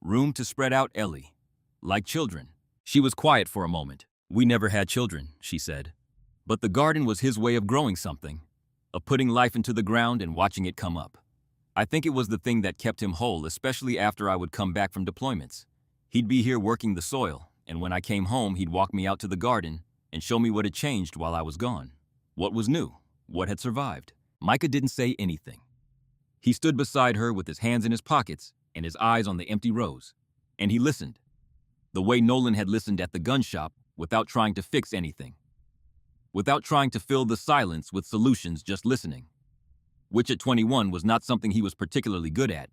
S1: Room to spread out, Ellie. Like children." She was quiet for a moment. "We never had children," she said. But the garden was his way of growing something, of putting life into the ground and watching it come up. I think it was the thing that kept him whole, especially after I would come back from deployments. He'd be here working the soil, and when I came home, he'd walk me out to the garden and show me what had changed while I was gone. What was new, what had survived. Micah didn't say anything. He stood beside her with his hands in his pockets and his eyes on the empty rows, and he listened. The way Nolan had listened at the gun shop, without trying to fix anything. Without trying to fill the silence with solutions, just listening. Which at 21 was not something he was particularly good at,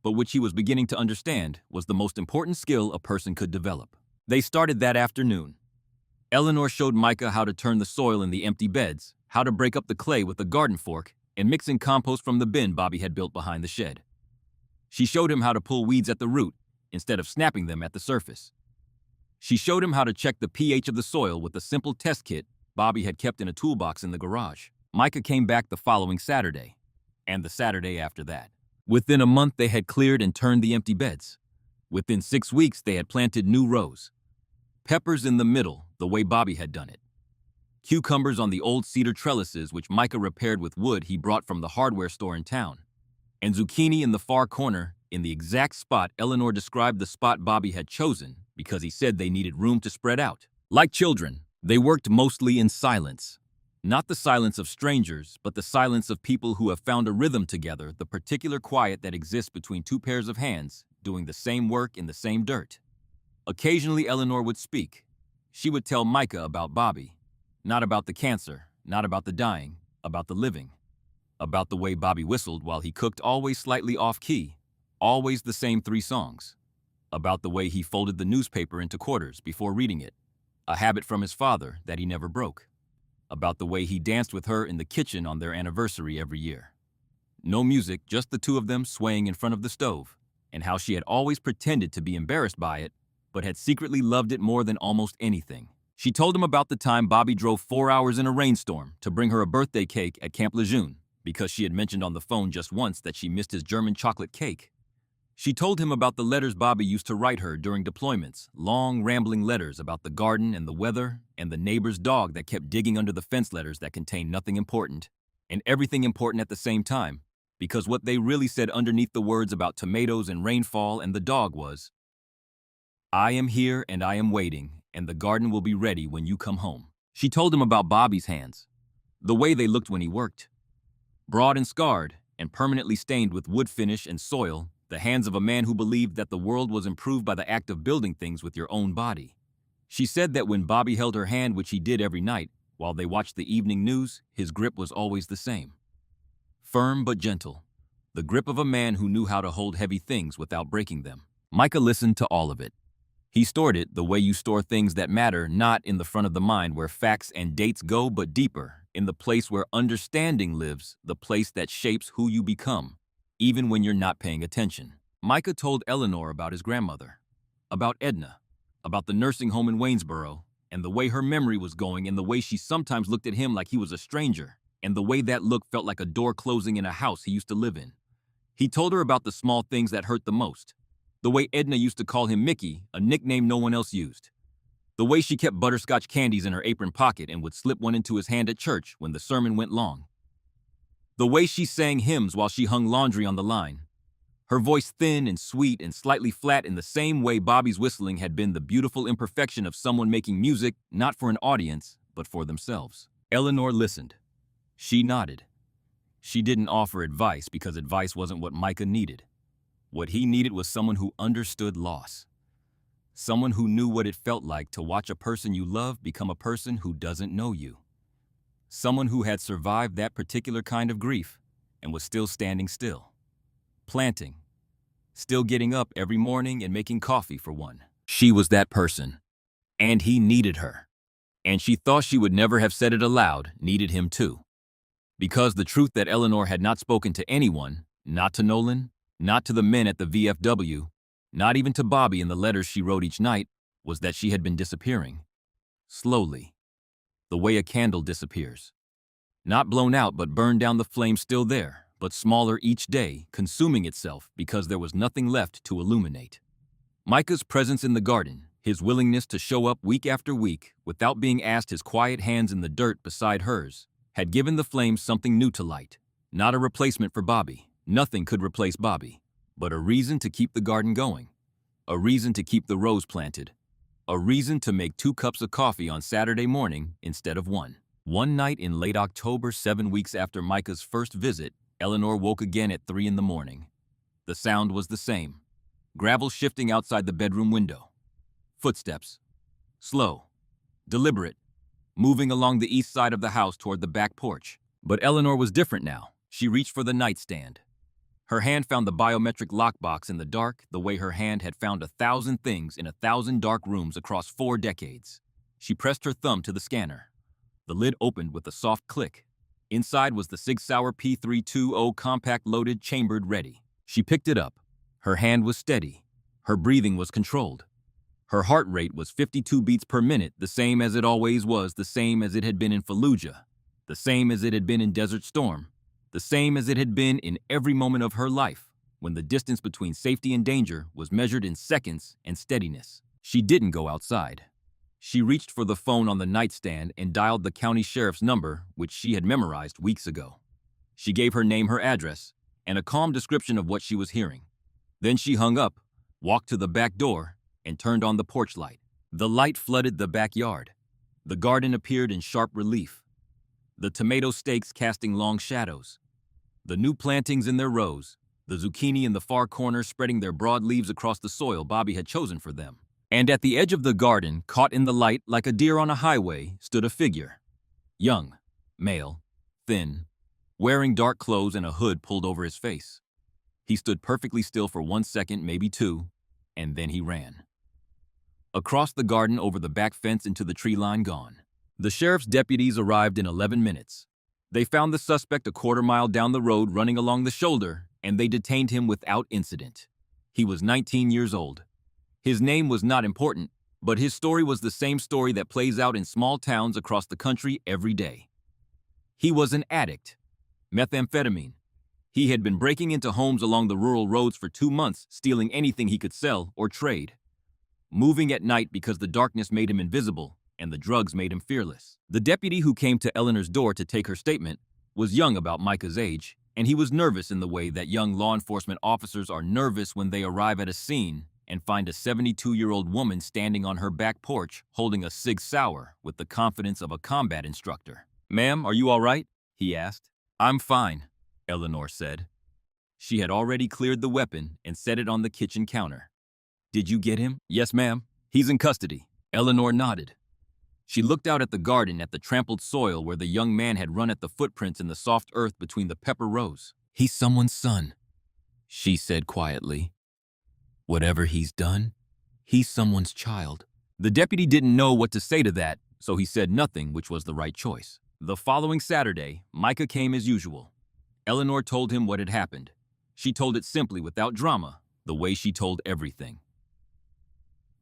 S1: but which he was beginning to understand was the most important skill a person could develop. They started that afternoon. Eleanor showed Micah how to turn the soil in the empty beds, how to break up the clay with a garden fork, and mix in compost from the bin Bobby had built behind the shed. She showed him how to pull weeds at the root instead of snapping them at the surface. She showed him how to check the pH of the soil with a simple test kit Bobby had kept in a toolbox in the garage. Micah came back the following Saturday, and the Saturday after that. Within a month, they had cleared and turned the empty beds. Within 6 weeks, they had planted new rows. Peppers in the middle, the way Bobby had done it. Cucumbers on the old cedar trellises, which Micah repaired with wood he brought from the hardware store in town. And zucchini in the far corner, in the exact spot Eleanor described the spot Bobby had chosen because he said they needed room to spread out. Like children, they worked mostly in silence. Not the silence of strangers, but the silence of people who have found a rhythm together, the particular quiet that exists between two pairs of hands, doing the same work in the same dirt. Occasionally, Eleanor would speak. She would tell Micah about Bobby. Not about the cancer, not about the dying, about the living. About the way Bobby whistled while he cooked, always slightly off-key, always the same 3 songs. About the way he folded the newspaper into quarters before reading it, a habit from his father that he never broke. About the way he danced with her in the kitchen on their anniversary every year. No music, just the 2 of them swaying in front of the stove, and how she had always pretended to be embarrassed by it, but had secretly loved it more than almost anything. She told him about the time Bobby drove 4 hours in a rainstorm to bring her a birthday cake at Camp Lejeune, because she had mentioned on the phone just once that she missed his German chocolate cake. She told him about the letters Bobby used to write her during deployments, long, rambling letters about the garden and the weather and the neighbor's dog that kept digging under the fence, letters that contained nothing important and everything important at the same time, because what they really said underneath the words about tomatoes and rainfall and the dog was, "I am here and I am waiting, and the garden will be ready when you come home." She told him about Bobby's hands, the way they looked when he worked. Broad and scarred and permanently stained with wood finish and soil, the hands of a man who believed that the world was improved by the act of building things with your own body. She said that when Bobby held her hand, which he did every night, while they watched the evening news, his grip was always the same. Firm but gentle. The grip of a man who knew how to hold heavy things without breaking them. Micah listened to all of it. He stored it the way you store things that matter, not in the front of the mind where facts and dates go, but deeper, in the place where understanding lives, the place that shapes who you become, even when you're not paying attention. Micah told Eleanor about his grandmother, about Edna, about the nursing home in Waynesboro, and the way her memory was going, and the way she sometimes looked at him like he was a stranger, and the way that look felt like a door closing in a house he used to live in. He told her about the small things that hurt the most. The way Edna used to call him Mickey, a nickname no one else used. The way she kept butterscotch candies in her apron pocket and would slip one into his hand at church when the sermon went long. The way she sang hymns while she hung laundry on the line. Her voice thin and sweet and slightly flat, in the same way Bobby's whistling had been the beautiful imperfection of someone making music not for an audience, but for themselves. Eleanor listened. She nodded. She didn't offer advice because advice wasn't what Micah needed. What he needed was someone who understood loss. Someone who knew what it felt like to watch a person you love become a person who doesn't know you. Someone who had survived that particular kind of grief and was still standing still, planting, still getting up every morning and making coffee for one. She was that person, and he needed her. And she thought she would never have said it aloud, needed him too. Because the truth that Eleanor had not spoken to anyone, not to Nolan, not to the men at the VFW, not even to Bobby in the letters she wrote each night, was that she had been disappearing. Slowly. The way a candle disappears. Not blown out, but burned down, the flame still there, but smaller each day, consuming itself because there was nothing left to illuminate. Micah's presence in the garden, his willingness to show up week after week without being asked, his quiet hands in the dirt beside hers, had given the flame something new to light. Not a replacement for Bobby. Nothing could replace Bobby, but a reason to keep the garden going, a reason to keep the rose planted, a reason to make 2 cups of coffee on Saturday morning instead of 1. One night in late October, 7 weeks after Micah's first visit, Eleanor woke again at 3 in the morning. The sound was the same. Gravel shifting outside the bedroom window. Footsteps. Slow. Deliberate. Moving along the east side of the house toward the back porch. But Eleanor was different now. She reached for the nightstand. Her hand found the biometric lockbox in the dark, the way her hand had found 1,000 things in 1,000 dark rooms across 4 decades. She pressed her thumb to the scanner. The lid opened with a soft click. Inside was the Sig Sauer P320 compact, loaded, chambered, ready. She picked it up. Her hand was steady. Her breathing was controlled. Her heart rate was 52 beats per minute, the same as it always was, the same as it had been in Fallujah, the same as it had been in Desert Storm, the same as it had been in every moment of her life, when the distance between safety and danger was measured in seconds and steadiness. She didn't go outside. She reached for the phone on the nightstand and dialed the county sheriff's number, which she had memorized weeks ago. She gave her name, her address, and a calm description of what she was hearing. Then she hung up, walked to the back door, and turned on the porch light. The light flooded the backyard. The garden appeared in sharp relief. the tomato stakes casting long shadows, the new plantings in their rows, the zucchini in the far corner spreading their broad leaves across the soil Bobby had chosen for them. And at the edge of the garden, caught in the light like a deer on a highway, stood a figure. Young, male, thin, wearing dark clothes and a hood pulled over his face. He stood perfectly still for 1 second, maybe 2, and then he ran. Across the garden, over the back fence, into the tree line, gone. The sheriff's deputies arrived in 11 minutes. They found the suspect a quarter-mile down the road running along the shoulder, and they detained him without incident. He was 19 years old. His name was not important, but his story was the same story that plays out in small towns across the country every day. He was an addict. Methamphetamine. He had been breaking into homes along the rural roads for 2 months, stealing anything he could sell or trade. Moving at night because the darkness made him invisible, and the drugs made him fearless. The deputy who came to Eleanor's door to take her statement was young, about Micah's age, and he was nervous in the way that young law enforcement officers are nervous when they arrive at a scene and find a 72-year-old woman standing on her back porch holding a Sig Sauer with the confidence of a combat instructor. "Ma'am, are you all right?" he asked. "I'm fine," Eleanor said. She had already cleared the weapon and set it on the kitchen counter. "Did you get him?" "Yes, ma'am. He's in custody." Eleanor nodded. She looked out at the garden, at the trampled soil where the young man had run, at the footprints in the soft earth between the pepper rows. "He's someone's son," she said quietly. "Whatever he's done, he's someone's child." The deputy didn't know what to say to that, so he said nothing, which was the right choice. The following Saturday, Micah came as usual. Eleanor told him what had happened. She told it simply, without drama, the way she told everything.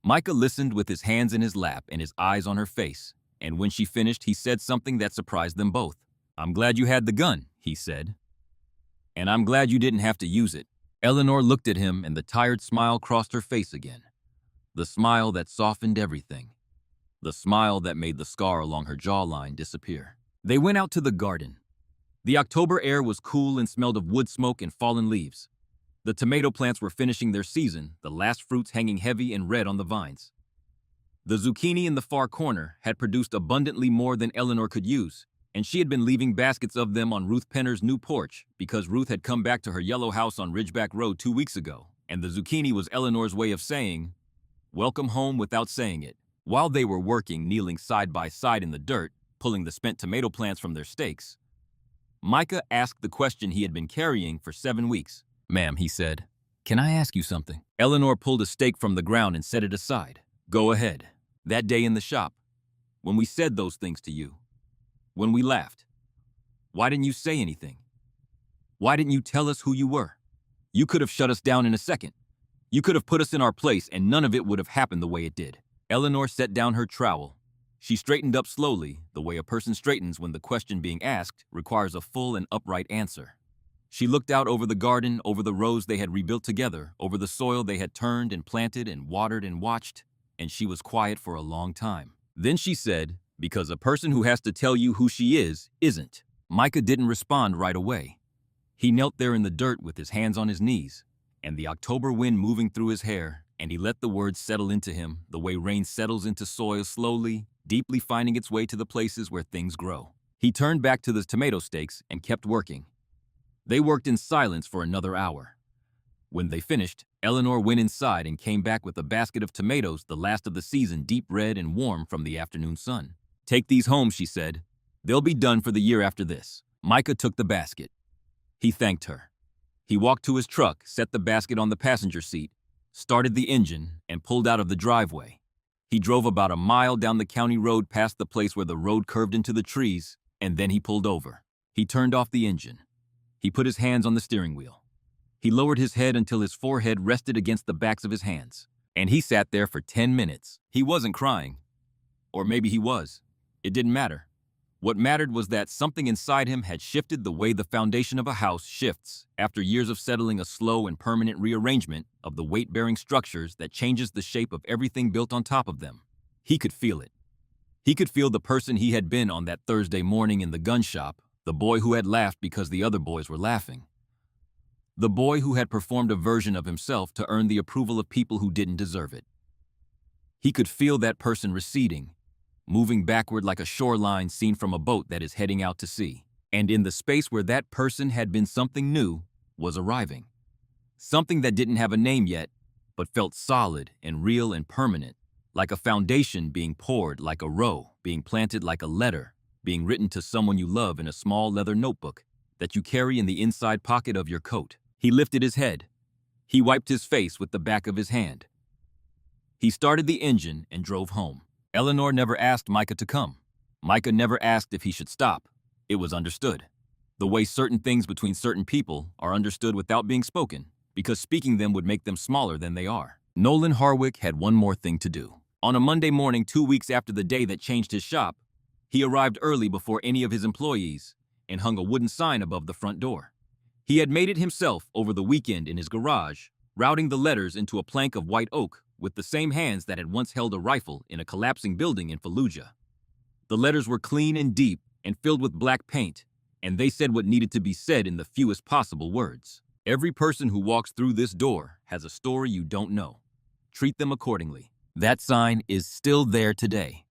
S1: Micah listened with his hands in his lap and his eyes on her face, and when she finished, he said something that surprised them both. "I'm glad you had the gun," he said. "And I'm glad you didn't have to use it." Eleanor looked at him, and the tired smile crossed her face again. The smile that softened everything. The smile that made the scar along her jawline disappear. They went out to the garden. The October air was cool and smelled of wood smoke and fallen leaves. The tomato plants were finishing their season, the last fruits hanging heavy and red on the vines. The zucchini in the far corner had produced abundantly more than Eleanor could use, and she had been leaving baskets of them on Ruth Penner's new porch because Ruth had come back to her yellow house on Ridgeback Road 2 weeks ago, and the zucchini was Eleanor's way of saying, "Welcome home," without saying it. While they were working, kneeling side by side in the dirt, pulling the spent tomato plants from their stakes, Micah asked the question he had been carrying for 7 weeks. "Ma'am," he said, "can I ask you something?" Eleanor pulled a stake from the ground and set it aside. "Go ahead. That day in the shop, when we said those things to you, when we laughed, why didn't you say anything? Why didn't you tell us who you were? You could have shut us down in a second. You could have put us in our place, and none of it would have happened the way it did." Eleanor set down her trowel. She straightened up slowly, the way a person straightens when the question being asked requires a full and upright answer. She looked out over the garden, over the rows they had rebuilt together, over the soil they had turned and planted and watered and watched, and she was quiet for a long time. Then she said, "Because a person who has to tell you who she is, isn't." Micah didn't respond right away. He knelt there in the dirt with his hands on his knees, and the October wind moving through his hair, and he let the words settle into him the way rain settles into soil, slowly, deeply finding its way to the places where things grow. He turned back to the tomato stakes and kept working. They worked in silence for another hour. When they finished, Eleanor went inside and came back with a basket of tomatoes, the last of the season, deep red and warm from the afternoon sun. "Take these home," she said. "They'll be done for the year after this." Micah took the basket. He thanked her. He walked to his truck, set the basket on the passenger seat, started the engine, and pulled out of the driveway. He drove about a mile down the county road past the place where the road curved into the trees, and then he pulled over. He turned off the engine. He put his hands on the steering wheel. He lowered his head until his forehead rested against the backs of his hands. And he sat there for 10 minutes. He wasn't crying. Or maybe he was. It didn't matter. What mattered was that something inside him had shifted the way the foundation of a house shifts after years of settling, a slow and permanent rearrangement of the weight-bearing structures that changes the shape of everything built on top of them. He could feel it. He could feel the person he had been on that Thursday morning in the gun shop, the boy who had laughed because the other boys were laughing. The boy who had performed a version of himself to earn the approval of people who didn't deserve it. He could feel that person receding, moving backward like a shoreline seen from a boat that is heading out to sea. And in the space where that person had been, something new was arriving. Something that didn't have a name yet, but felt solid and real and permanent, like a foundation being poured, like a row being planted, like a letter being written to someone you love in a small leather notebook that you carry in the inside pocket of your coat. He lifted his head. He wiped his face with the back of his hand. He started the engine and drove home. Eleanor never asked Micah to come. Micah never asked if he should stop. It was understood. The way certain things between certain people are understood without being spoken, because speaking them would make them smaller than they are. Nolan Harwick had one more thing to do. On a Monday morning 2 weeks after the day that changed his shop, he arrived early before any of his employees and hung a wooden sign above the front door. He had made it himself over the weekend in his garage, routing the letters into a plank of white oak with the same hands that had once held a rifle in a collapsing building in Fallujah. The letters were clean and deep and filled with black paint, and they said what needed to be said in the fewest possible words. Every person who walks through this door has a story you don't know. Treat them accordingly. That sign is still there today.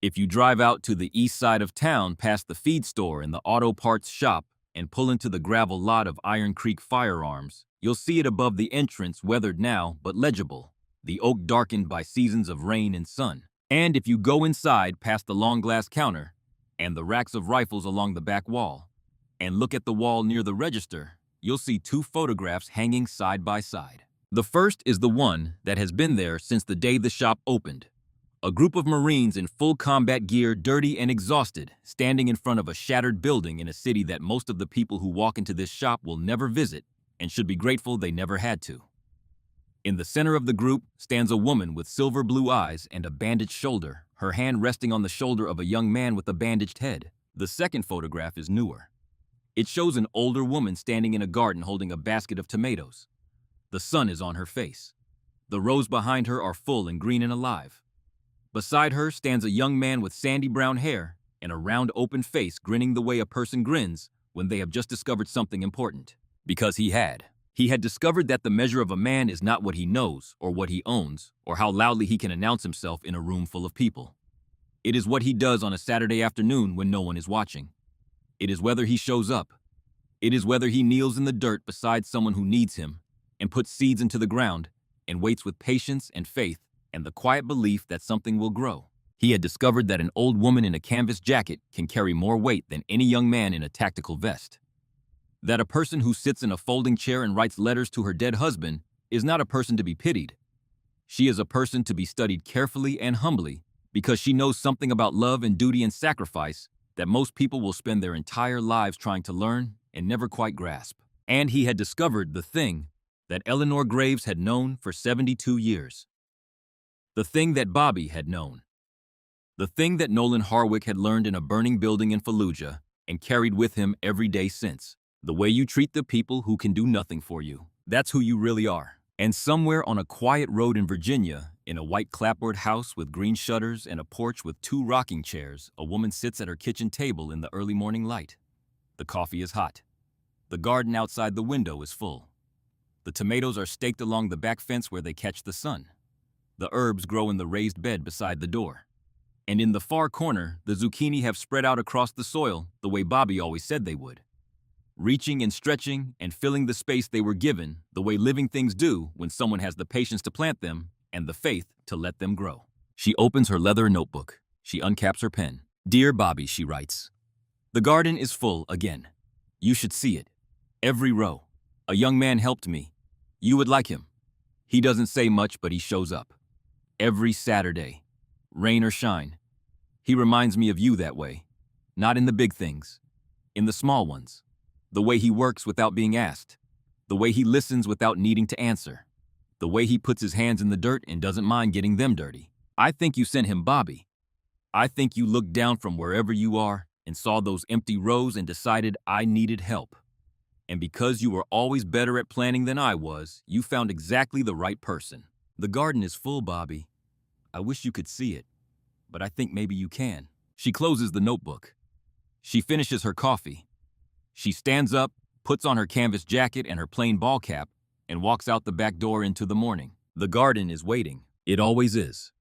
S1: If you drive out to the east side of town past the feed store and the auto parts shop and pull into the gravel lot of Iron Creek Firearms, you'll see it above the entrance, weathered now but legible, the oak darkened by seasons of rain and sun. And if you go inside past the long glass counter and the racks of rifles along the back wall and look at the wall near the register, you'll see two photographs hanging side by side. The first is the one that has been there since the day the shop opened. A group of Marines in full combat gear, dirty and exhausted, standing in front of a shattered building in a city that most of the people who walk into this shop will never visit and should be grateful they never had to. In the center of the group stands a woman with silver blue eyes and a bandaged shoulder, her hand resting on the shoulder of a young man with a bandaged head. The second photograph is newer. It shows an older woman standing in a garden holding a basket of tomatoes. The sun is on her face. The rows behind her are full and green and alive. Beside her stands a young man with sandy brown hair and a round open face, grinning the way a person grins when they have just discovered something important. Because he had discovered that the measure of a man is not what he knows or what he owns or how loudly he can announce himself in a room full of people. It is what he does on a Saturday afternoon when no one is watching. It is whether he shows up. It is whether he kneels in the dirt beside someone who needs him and puts seeds into the ground and waits with patience and faith and the quiet belief that something will grow. He had discovered that an old woman in a canvas jacket can carry more weight than any young man in a tactical vest. That a person who sits in a folding chair and writes letters to her dead husband is not a person to be pitied. She is a person to be studied carefully and humbly because she knows something about love and duty and sacrifice that most people will spend their entire lives trying to learn and never quite grasp. And he had discovered the thing that Eleanor Graves had known for 72 years. The thing that Bobby had known. The thing that Nolan Harwick had learned in a burning building in Fallujah and carried with him every day since. The way you treat the people who can do nothing for you. That's who you really are. And somewhere on a quiet road in Virginia, in a white clapboard house with green shutters and a porch with 2 rocking chairs, a woman sits at her kitchen table in the early morning light. The coffee is hot. The garden outside the window is full. The tomatoes are staked along the back fence where they catch the sun. The herbs grow in the raised bed beside the door. And in the far corner, the zucchini have spread out across the soil the way Bobby always said they would. Reaching and stretching and filling the space they were given the way living things do when someone has the patience to plant them and the faith to let them grow. She opens her leather notebook. She uncaps her pen. "Dear Bobby," she writes. "The garden is full again. You should see it. Every row. A young man helped me. You would like him. He doesn't say much, but he shows up. Every Saturday. Rain or shine. He reminds me of you that way. Not in the big things. In the small ones. The way he works without being asked. The way he listens without needing to answer. The way he puts his hands in the dirt and doesn't mind getting them dirty. I think you sent him Bobby. I think you looked down from wherever you are and saw those empty rows and decided I needed help. And because you were always better at planning than I was, you found exactly the right person. The garden is full, Bobby. I wish you could see it, but I think maybe you can." She closes the notebook. She finishes her coffee. She stands up, puts on her canvas jacket and her plain ball cap, and walks out the back door into the morning. The garden is waiting. It always is.